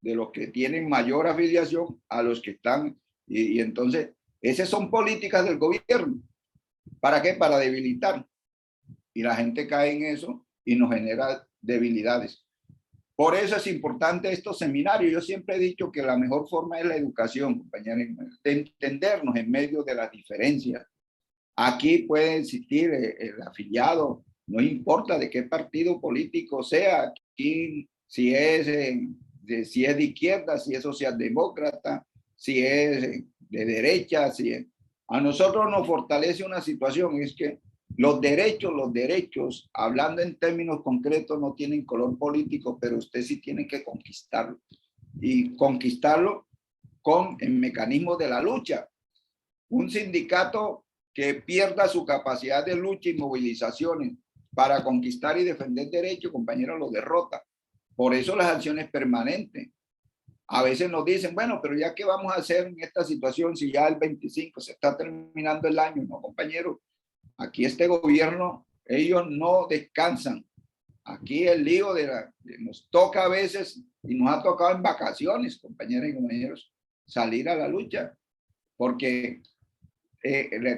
de los que tienen mayor afiliación a los que están. Y entonces, esas son políticas del gobierno. ¿Para qué? Para debilitar. Y la gente cae en eso y nos genera debilidades. Por eso es importante estos seminarios. Yo siempre he dicho que la mejor forma es la educación, compañeros, de entendernos en medio de las diferencias. Aquí puede existir el afiliado, no importa de qué partido político sea, aquí, si es de izquierda, si es socialdemócrata, si es de derecha, si es... A nosotros nos fortalece una situación, es que los derechos, hablando en términos concretos, no tienen color político, pero usted sí tiene que conquistarlo. Y conquistarlo con el mecanismo de la lucha. Un sindicato que pierda su capacidad de lucha y movilizaciones para conquistar y defender derechos, compañeros, lo derrota. Por eso las acciones permanentes. A veces nos dicen, bueno, pero ya qué vamos a hacer en esta situación si ya el 25 se está terminando el año. No, compañeros, aquí este gobierno, ellos no descansan. Aquí el lío nos toca a veces, y nos ha tocado en vacaciones, compañeras y compañeros, salir a la lucha. Porque,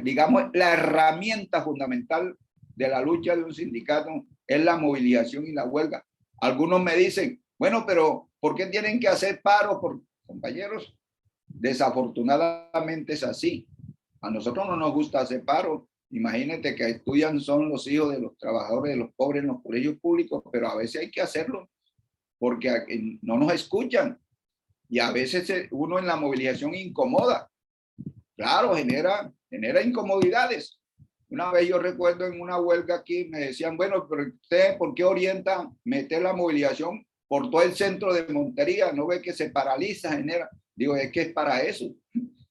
digamos, la herramienta fundamental de la lucha de un sindicato es la movilización y la huelga. Algunos me dicen, bueno, pero ¿por qué tienen que hacer paro? Compañeros, desafortunadamente es así. A nosotros no nos gusta hacer paro. Imagínate que estudian, son los hijos de los trabajadores, de los pobres en los colegios públicos, pero a veces hay que hacerlo porque no nos escuchan. Y a veces uno en la movilización incomoda. Claro, genera incomodidades. Una vez yo recuerdo en una huelga aquí, me decían, bueno, pero usted, ¿por qué orienta meter la movilización por todo el centro de Montería? ¿No ve que se paraliza, genera? Digo, es que es para eso.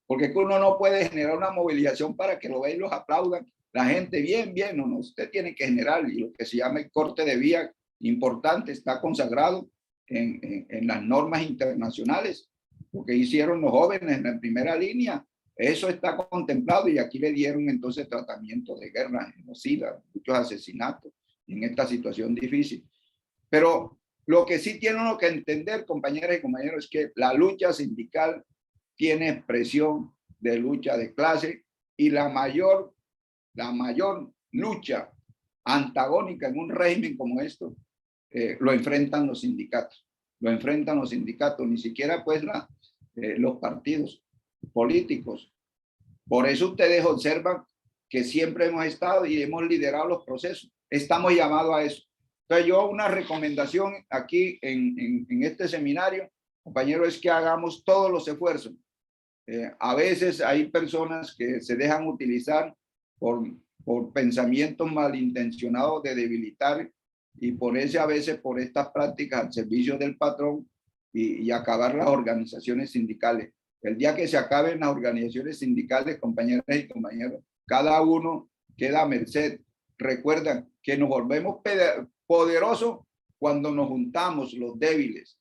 Porque uno no puede generar una movilización para que lo vean y los aplaudan. La gente, bien, no, usted tiene que generar, y lo que se llama el corte de vía importante está consagrado en las normas internacionales. Lo que hicieron los jóvenes en la primera línea, eso está contemplado, y aquí le dieron entonces tratamiento de guerra, genocida, muchos asesinatos en esta situación difícil. Pero lo que sí tiene uno que entender, compañeras y compañeros, es que la lucha sindical tiene expresión de lucha de clase, y la mayor lucha antagónica en un régimen como esto lo enfrentan los sindicatos. Ni siquiera pues los partidos políticos. Por eso ustedes observan que siempre hemos estado y hemos liderado los procesos. Estamos llamados a eso. Entonces yo una recomendación aquí en este seminario, compañeros, es que hagamos todos los esfuerzos. A veces hay personas que se dejan utilizar por pensamientos malintencionados de debilitar y ponerse a veces por estas prácticas al servicio del patrón y acabar las organizaciones sindicales. El día que se acaben las organizaciones sindicales, compañeras y compañeros, cada uno queda a merced. Recuerdan que nos volvemos poderosos cuando nos juntamos los débiles.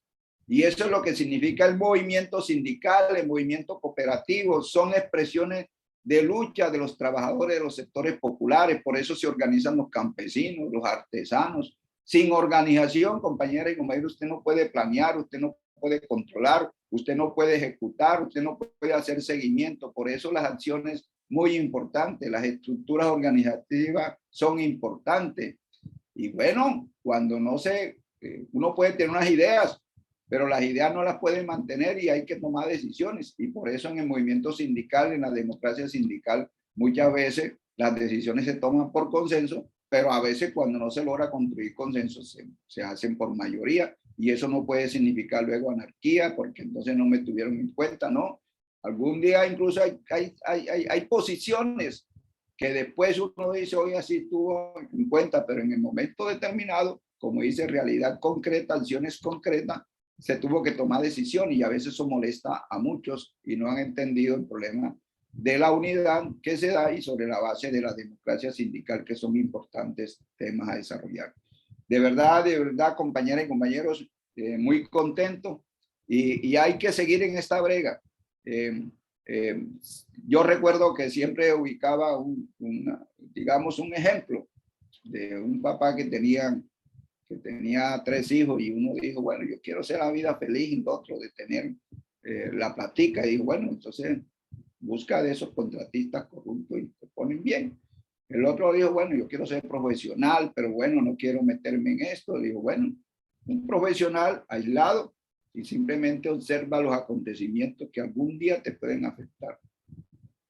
Y eso es lo que significa el movimiento sindical, el movimiento cooperativo. Son expresiones de lucha de los trabajadores de los sectores populares. Por eso se organizan los campesinos, los artesanos. Sin organización, compañeras y compañeros, usted no puede planear, usted no puede controlar, usted no puede ejecutar, usted no puede hacer seguimiento. Por eso las acciones muy importantes, las estructuras organizativas son importantes. Y bueno, cuando no se, uno puede tener unas ideas, pero las ideas no las pueden mantener y hay que tomar decisiones. Y por eso en el movimiento sindical, en la democracia sindical, muchas veces las decisiones se toman por consenso, pero a veces cuando no se logra construir consensos se hacen por mayoría, y eso no puede significar luego anarquía, porque entonces no me tuvieron en cuenta, ¿no? Algún día incluso hay posiciones que después uno dice, oye, así estuvo en cuenta, pero en el momento determinado, como dice, realidad concreta, acciones concretas, se tuvo que tomar decisión, y a veces eso molesta a muchos y no han entendido el problema de la unidad que se da y sobre la base de la democracia sindical, que son importantes temas a desarrollar. De verdad, compañeras y compañeros, muy contento, y hay que seguir en esta brega. Yo recuerdo que siempre ubicaba digamos, un ejemplo de un papá que tenía 3 hijos, y uno dijo, bueno, yo quiero hacer la vida feliz, y el otro de tener la platica, y dijo, bueno, entonces busca de esos contratistas corruptos y te ponen bien. El otro dijo, bueno, yo quiero ser profesional, pero bueno, no quiero meterme en esto. Dijo, bueno, un profesional aislado y simplemente observa los acontecimientos que algún día te pueden afectar.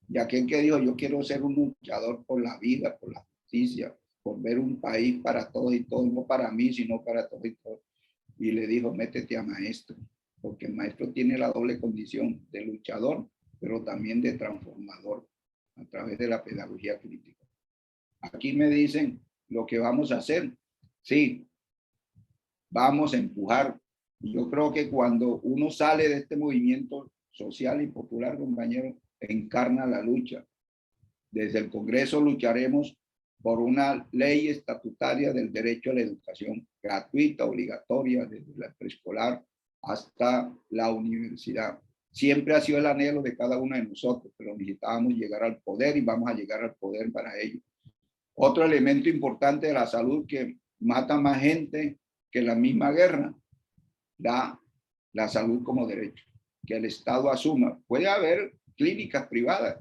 Y aquel que dijo, yo quiero ser un luchador por la vida, por la justicia, por ver un país para todos y todos, no para mí, sino para todos y todos. Y le dijo, métete a maestro, porque el maestro tiene la doble condición de luchador, pero también de transformador a través de la pedagogía crítica. Aquí me dicen lo que vamos a hacer. Sí, vamos a empujar. Y yo creo que cuando uno sale de este movimiento social y popular, compañero, encarna la lucha. Desde el Congreso lucharemos por una ley estatutaria del derecho a la educación gratuita, obligatoria, desde la preescolar hasta la universidad. Siempre ha sido el anhelo de cada uno de nosotros, pero necesitábamos llegar al poder, y vamos a llegar al poder para ello. Otro elemento importante de la salud que mata más gente que la misma guerra, la salud como derecho, que el Estado asuma. Puede haber clínicas privadas,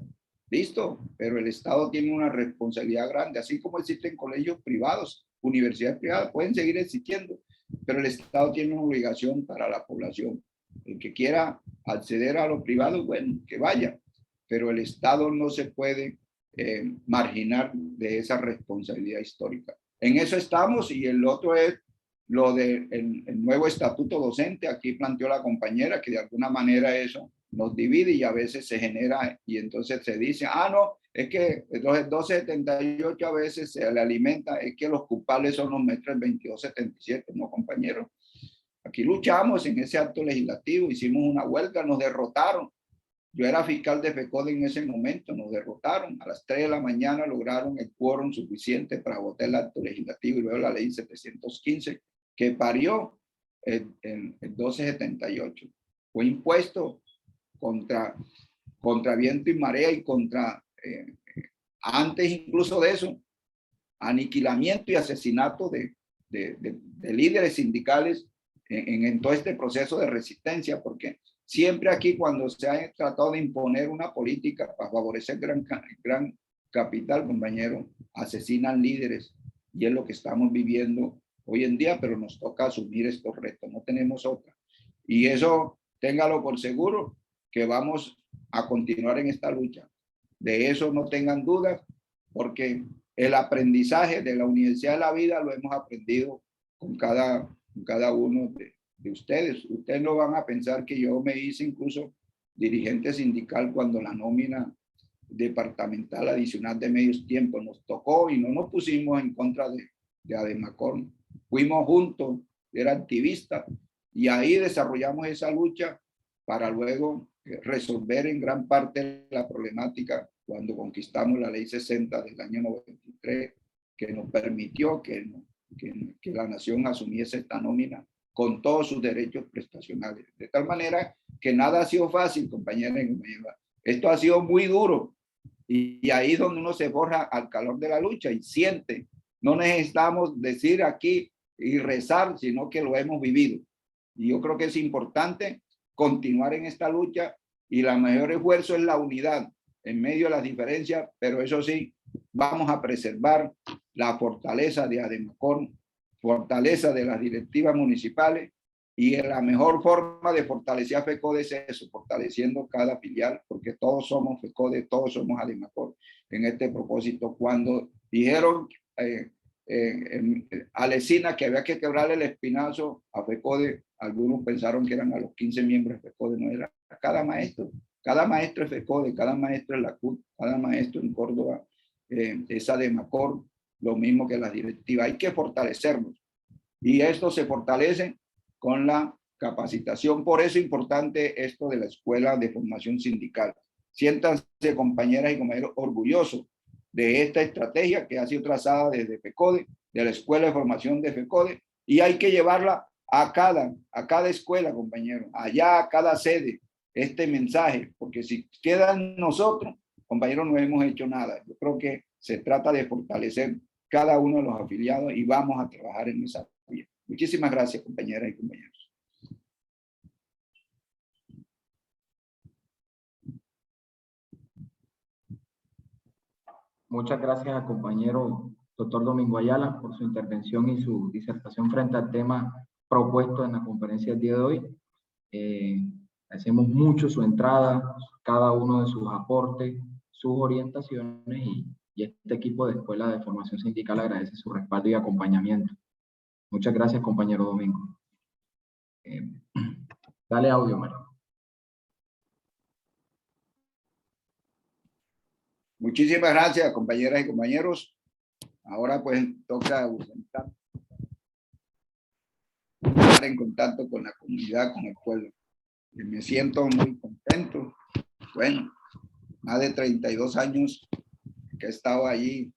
listo, pero el Estado tiene una responsabilidad grande, así como existen colegios privados, universidades privadas, pueden seguir existiendo, pero el Estado tiene una obligación para la población. El que quiera acceder a lo privado, bueno, que vaya, pero el Estado no se puede marginar de esa responsabilidad histórica. En eso estamos, y el otro es lo del el nuevo estatuto docente. Aquí planteó la compañera que de alguna manera eso nos divide, y a veces se genera, y entonces se dice, no, es que los 1278 a veces se le alimenta, es que los culpables son los maestros del 2277, no, compañeros. Aquí luchamos en ese acto legislativo, hicimos una huelga, nos derrotaron. Yo era fiscal de FECODE en ese momento, nos derrotaron. A las 3 de la mañana lograron el quórum suficiente para votar el acto legislativo y luego la ley 715, que parió el 1278. Fue impuesto contra viento y marea, y contra, antes incluso de eso, aniquilamiento y asesinato de líderes sindicales en todo este proceso de resistencia, porque siempre aquí, cuando se ha tratado de imponer una política para favorecer gran capital, compañero, asesinan líderes, y es lo que estamos viviendo hoy en día, pero nos toca asumir estos retos, no tenemos otra. Y eso, téngalo por seguro, que vamos a continuar en esta lucha. De eso no tengan dudas, porque el aprendizaje de la Universidad de la Vida lo hemos aprendido con cada uno de ustedes. Ustedes no van a pensar que yo me hice incluso dirigente sindical cuando la nómina departamental adicional de medios tiempos nos tocó, y no nos pusimos en contra de Ademacor. Fuimos juntos, era activista, y ahí desarrollamos esa lucha para luego resolver en gran parte la problemática cuando conquistamos la ley 60 del año 93, que nos permitió que la nación asumiese esta nómina con todos sus derechos prestacionales. De tal manera que nada ha sido fácil, compañeras y compañeros. Esto ha sido muy duro, y ahí es donde uno se forja al calor de la lucha y siente. No necesitamos decir aquí y rezar, sino que lo hemos vivido. Y yo creo que es importante continuar en esta lucha, y el mayor esfuerzo es la unidad en medio de las diferencias, pero eso sí, vamos a preservar la fortaleza de Ademacor, fortaleza de las directivas municipales, y la mejor forma de fortalecer a FECODE es eso, fortaleciendo cada filial, porque todos somos FECODE, todos somos Ademacor en este propósito. Cuando dijeron Alesina, que había que quebrarle el espinazo a FECODE. Algunos pensaron que eran a los 15 miembros de FECODE, no era a cada maestro. Cada maestro es FECODE, cada maestro es la CUT, cada maestro en Córdoba es ADEMACOR, lo mismo que la directiva. Hay que fortalecernos. Y esto se fortalece con la capacitación. Por eso es importante esto de la Escuela de Formación Sindical. Siéntanse, compañeras y compañeros, orgullosos de esta estrategia que ha sido trazada desde FECODE, de la Escuela de Formación de FECODE, y hay que llevarla a cada escuela, compañeros, allá a cada sede, este mensaje, porque si quedan nosotros, compañeros, no hemos hecho nada. Yo creo que se trata de fortalecer cada uno de los afiliados y vamos a trabajar en esa vía. Muchísimas gracias, compañeras y compañeros. Muchas gracias al compañero doctor Domingo Ayala por su intervención y su disertación frente al tema propuesto en la conferencia del día de hoy. Hacemos mucho su entrada, cada uno de sus aportes, sus orientaciones y este equipo de Escuela de Formación Sindical agradece su respaldo y acompañamiento. Muchas gracias, compañero Domingo. Dale audio, Mario. Muchísimas gracias, compañeras y compañeros. Ahora pues toca estar en contacto con la comunidad, con el pueblo. Me siento muy contento. Bueno, más de 32 años que he estado allí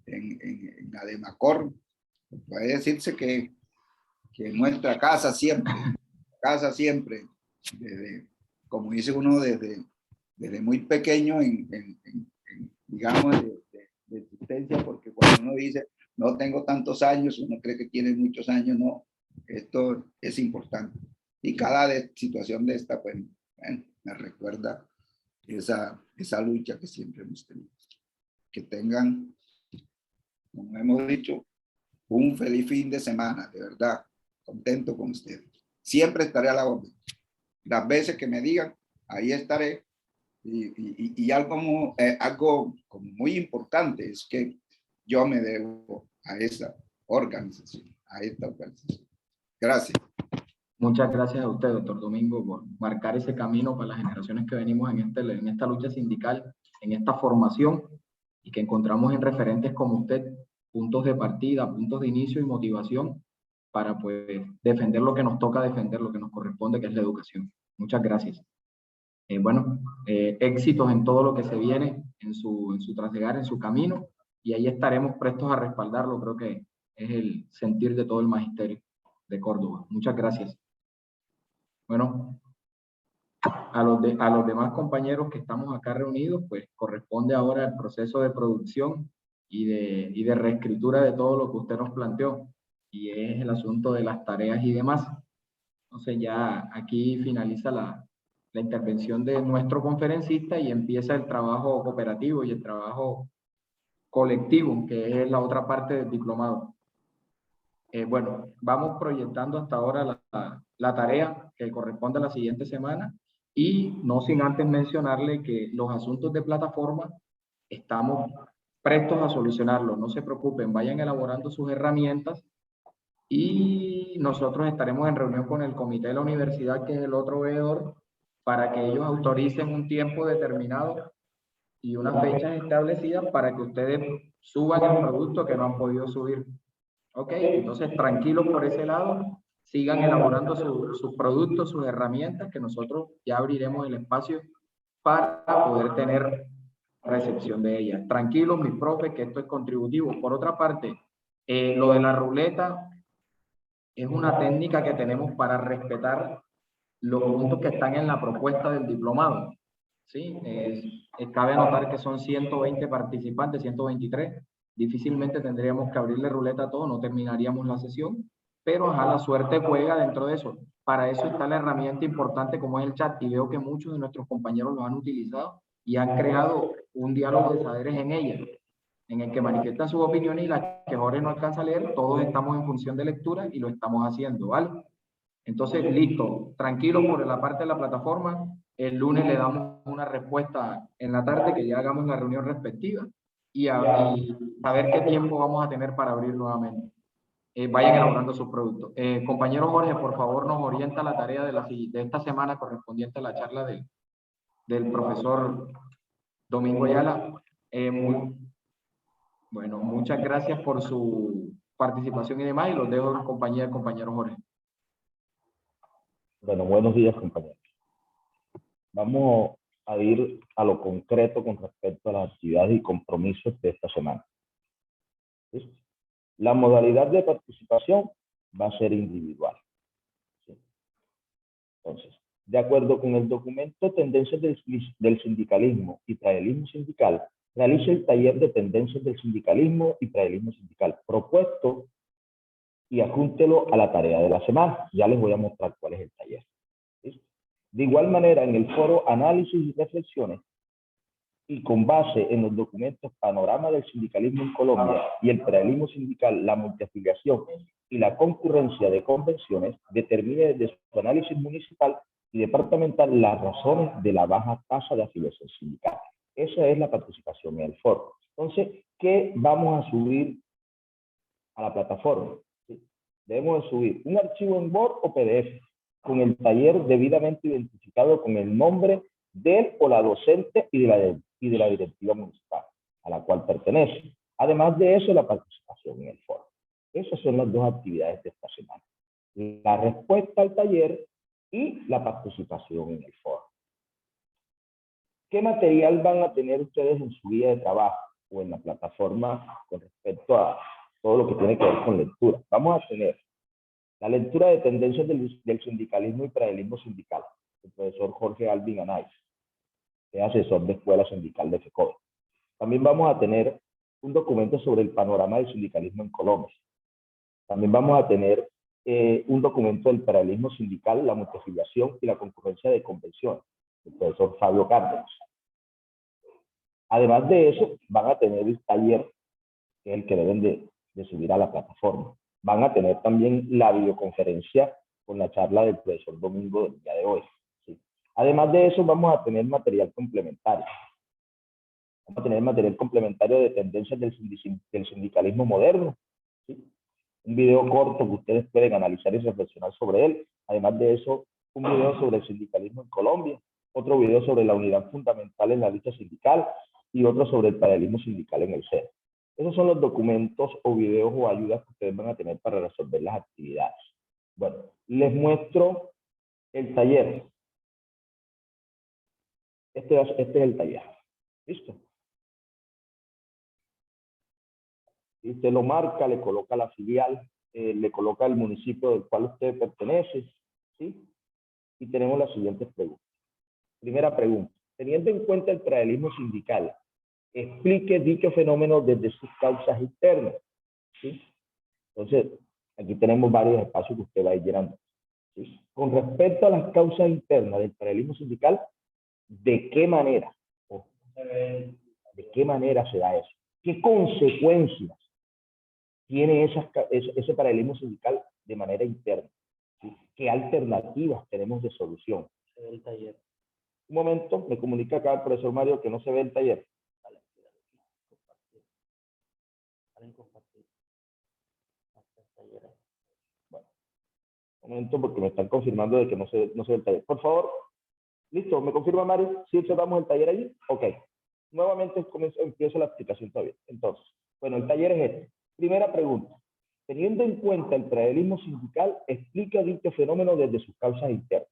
en ADEMACOR. Puede decirse que nuestra casa siempre, desde, como dice uno, desde muy pequeño digamos, de existencia, porque cuando uno dice, no tengo tantos años, uno cree que tiene muchos años, no, esto es importante. Y cada situación de esta, pues, bueno, me recuerda esa lucha que siempre hemos tenido. Que tengan, como hemos dicho, un feliz fin de semana, de verdad, contento con ustedes. Siempre estaré a la orden. Las veces que me digan, ahí estaré. Y algo como muy importante es que yo me debo a esta organización, Gracias. Muchas gracias a usted, doctor Domingo, por marcar ese camino para las generaciones que venimos en esta lucha sindical, en esta formación, y que encontramos en referentes como usted, puntos de partida, puntos de inicio y motivación para pues defender lo que nos toca defender, lo que nos corresponde, que es la educación. Muchas gracias. Éxitos en todo lo que se viene en su trasegar, en su camino, y ahí estaremos prestos a respaldarlo. Creo que es el sentir de todo el magisterio de Córdoba. Muchas gracias. Bueno, a los demás compañeros que estamos acá reunidos, pues corresponde ahora el proceso de producción y de reescritura de todo lo que usted nos planteó, y es el asunto de las tareas y demás. Entonces ya aquí finaliza la intervención de nuestro conferencista y empieza el trabajo cooperativo y el trabajo colectivo, que es la otra parte del diplomado. Bueno, vamos proyectando hasta ahora la tarea que corresponde a la siguiente semana, y no sin antes mencionarle que los asuntos de plataforma estamos prestos a solucionarlos. No se preocupen, vayan elaborando sus herramientas y nosotros estaremos en reunión con el comité de la universidad, que es el otro veedor, para que ellos autoricen un tiempo determinado y unas fechas establecidas para que ustedes suban el producto que no han podido subir. Ok, entonces tranquilos por ese lado, sigan elaborando sus productos, sus herramientas, que nosotros ya abriremos el espacio para poder tener recepción de ellas. Tranquilos, mis profes, que esto es contributivo. Por otra parte, lo de la ruleta es una técnica que tenemos para respetar los puntos que están en la propuesta del diplomado. ¿Sí? Cabe notar que son 120 participantes, 123. Difícilmente tendríamos que abrirle ruleta a todos, no terminaríamos la sesión, pero la suerte juega dentro de eso. Para eso está la herramienta importante como es el chat, y veo que muchos de nuestros compañeros lo han utilizado y han creado un diálogo de saberes en ella, en el que manifiestan sus opiniones, y las que Jorge no alcanza a leer, todos estamos en función de lectura y lo estamos haciendo, ¿vale? Entonces, listo, tranquilos por la parte de la plataforma. El lunes le damos una respuesta en la tarde, que ya hagamos la reunión respectiva, y saber qué tiempo vamos a tener para abrir nuevamente. Vayan elaborando sus productos. Compañero Jorge, por favor, nos orienta la tarea de esta semana correspondiente a la charla del profesor Domingo Ayala. Bueno, muchas gracias por su participación y demás, y los dejo en compañía del compañero Jorge. Bueno, buenos días, compañeros. Vamos a ir a lo concreto con respecto a las actividades y compromisos de esta semana. ¿Listo? La modalidad de participación va a ser individual. ¿Sí? Entonces, de acuerdo con el documento Tendencias del Sindicalismo y Pradelismo Sindical, realice el taller de Tendencias del Sindicalismo y Pradelismo Sindical propuesto y adjúntelo a la tarea de la semana. Ya les voy a mostrar cuál es el taller. ¿Listo? De igual manera, en el foro Análisis y Reflexiones, y con base en los documentos Panorama del Sindicalismo en Colombia y el Pradelismo Sindical, la multiafiliación y la concurrencia de convenciones, determine desde su análisis municipal y departamental las razones de la baja tasa de afiliación sindical. Esa es la participación en el foro. Entonces, ¿qué vamos a subir a la plataforma? ¿Sí? Debemos de subir un archivo en Word o PDF con el taller debidamente identificado con el nombre del o la docente y de la directiva municipal a la cual pertenece. Además de eso, la participación en el foro. Esas son las dos actividades de esta semana. La respuesta al taller y la participación en el foro. ¿Qué material van a tener ustedes en su guía de trabajo o en la plataforma con respecto a todo lo que tiene que ver con lectura? Vamos a tener la lectura de Tendencias del Sindicalismo y Pradelismo Sindical, el profesor Jorge Alvin Anais, que es asesor de escuela sindical de FECODE. También vamos a tener un documento sobre el panorama del sindicalismo en Colombia. También vamos a tener un documento del pradelismo sindical, la multiafiliación y la concurrencia de convenciones, el profesor Fabio Cárdenas. Además de eso, van a tener el taller, que es el que deben de subir a la plataforma. Van a tener también la videoconferencia con la charla del profesor Domingo del día de hoy. ¿Sí? Además de eso, vamos a tener material complementario. Vamos a tener material complementario de tendencias del sindicalismo moderno. ¿Sí? Un video corto que ustedes pueden analizar y reflexionar sobre él. Además de eso, un video sobre el sindicalismo en Colombia, otro video sobre la unidad fundamental en la lucha sindical y otro sobre el pradelismo sindical en el SED. Esos son los documentos o videos o ayudas que ustedes van a tener para resolver las actividades. Bueno, les muestro el taller. Este es el taller. ¿Listo? Y usted lo marca, le coloca la filial, le coloca el municipio del cual usted pertenece, ¿sí? Y tenemos las siguientes preguntas. Primera pregunta. Teniendo en cuenta el pradelismo sindical, explique dicho fenómeno desde sus causas internas, ¿sí? Entonces, aquí tenemos varios espacios que usted va a ir llenando, ¿sí? Con respecto a las causas internas del pradelismo sindical, ¿de qué manera? ¿De qué manera se da eso? ¿Qué consecuencias tiene ese pradelismo sindical de manera interna? ¿Sí? ¿Qué alternativas tenemos de solución? El taller. Un momento, me comunica acá el profesor Mario que no se ve el taller. Bueno, un momento porque me están confirmando de que no se ve el taller. Por favor, listo, ¿me confirma Mario? ¿Sí observamos el taller allí? Ok. Nuevamente empiezo la explicación todavía. Entonces, bueno, el taller es este. Primera pregunta. Teniendo en cuenta el pradelismo sindical, explica dicho fenómeno desde sus causas internas.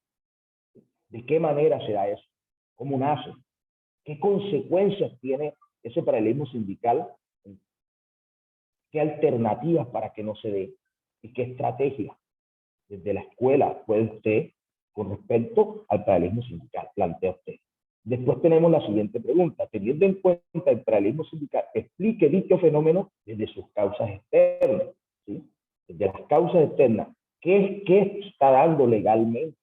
¿De qué manera se da eso? ¿Cómo nace? ¿Qué consecuencias tiene ese pradelismo sindical? ¿Qué alternativas para que no se dé? ¿Y qué estrategias desde la escuela puede usted, con respecto al pradelismo sindical, plantea usted? Después tenemos la siguiente pregunta. Teniendo en cuenta el pradelismo sindical, explique dicho fenómeno desde sus causas externas, ¿sí? Desde las causas externas. ¿Qué está dando legalmente?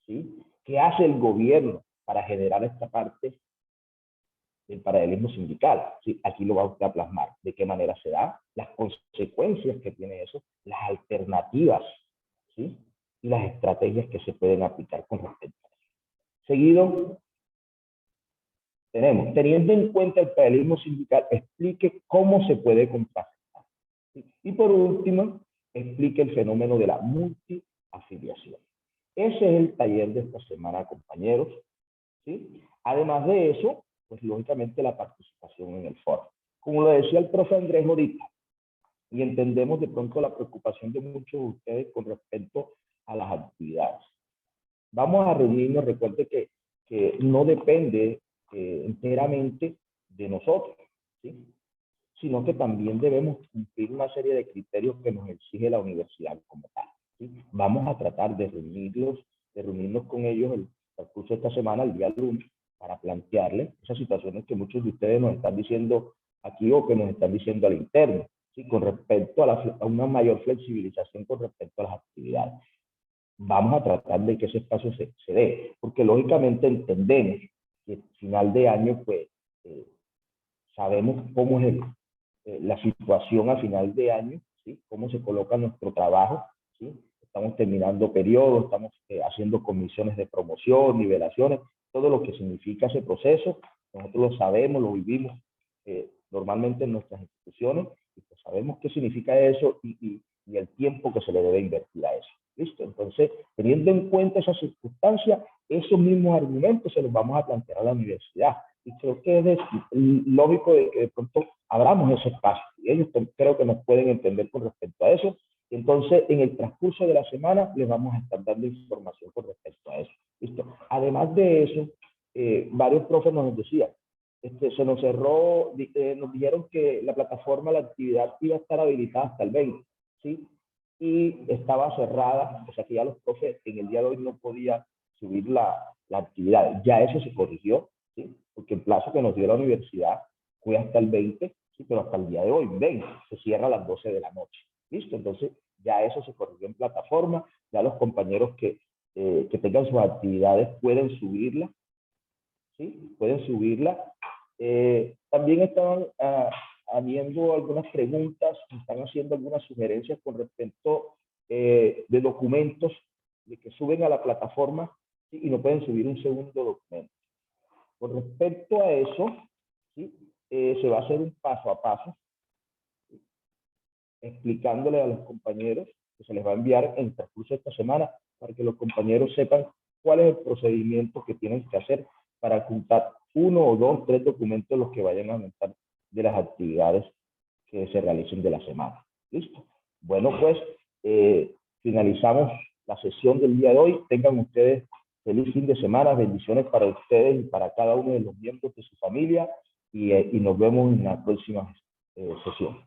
¿Sí? ¿Qué hace el gobierno para generar esta parte del pradelismo sindical? ¿Sí? Aquí lo va usted a plasmar. ¿De qué manera se da? Las consecuencias que tiene eso, las alternativas, ¿sí? Y las estrategias que se pueden aplicar con respecto a eso. Seguido, tenemos, teniendo en cuenta el paralelismo sindical, explique cómo se puede contrarrestar. Y por último, explique el fenómeno de la multiafiliación. Ese es el taller de esta semana, compañeros, ¿sí? Además de eso, pues lógicamente la participación en el foro. Como lo decía el profe Andrés ahorita, y entendemos de pronto la preocupación de muchos de ustedes con respecto a las actividades. Vamos a reunirnos, recuerde que no depende enteramente de nosotros, ¿sí? Sino que también debemos cumplir una serie de criterios que nos exige la universidad como tal, ¿sí? Vamos a tratar de reunirnos con ellos el curso de esta semana, el día lunes, para plantearles esas situaciones que muchos de ustedes nos están diciendo aquí o que nos están diciendo al interno, ¿sí? Con respecto a una mayor flexibilización con respecto a las actividades. Vamos a tratar de que ese espacio se dé, porque lógicamente entendemos que final de año, pues, sabemos cómo es la situación a final de año, ¿sí? Cómo se coloca nuestro trabajo, ¿sí? Estamos terminando periodos, estamos haciendo comisiones de promoción, nivelaciones, todo lo que significa ese proceso. Nosotros lo sabemos, lo vivimos normalmente en nuestras instituciones, y pues sabemos qué significa eso y el tiempo que se le debe invertir a eso. ¿Listo? Entonces, teniendo en cuenta esas circunstancias, esos mismos argumentos se los vamos a plantear a la universidad. Y creo que es lógico de que de pronto abramos ese espacio. Y ellos creo que nos pueden entender con respecto a eso. Y entonces, en el transcurso de la semana, les vamos a estar dando información con respecto a eso. ¿Listo? Además de eso, varios profes nos decían, se nos cerró, nos dijeron que la plataforma, la actividad iba a estar habilitada hasta el 20, ¿sí? Y estaba cerrada, o sea que ya los profes en el día de hoy no podían subir la actividad. Ya eso se corrigió, ¿sí? Porque el plazo que nos dio la universidad fue hasta el 20, ¿sí? Pero hasta el día de hoy, 20, se cierra a las 12 de la noche. ¿Listo? Entonces ya eso se corrigió en plataforma, ya los compañeros que tengan sus actividades pueden subirla, ¿sí? Pueden subirla. También estaban habiendo algunas preguntas, están haciendo algunas sugerencias con respecto de documentos de que suben a la plataforma, ¿sí? Y no pueden subir un segundo documento. Con respecto a eso, ¿sí? Se va a hacer un paso a paso, ¿sí? Explicándole a los compañeros que se les va a enviar en el transcurso de esta semana para que los compañeros sepan cuál es el procedimiento que tienen que hacer para juntar 1 o 2, 3 documentos los que vayan a aumentar de las actividades que se realicen de la semana. ¿Listo? Bueno, pues finalizamos la sesión del día de hoy. Tengan ustedes feliz fin de semana, bendiciones para ustedes y para cada uno de los miembros de su familia y nos vemos en la próxima sesión.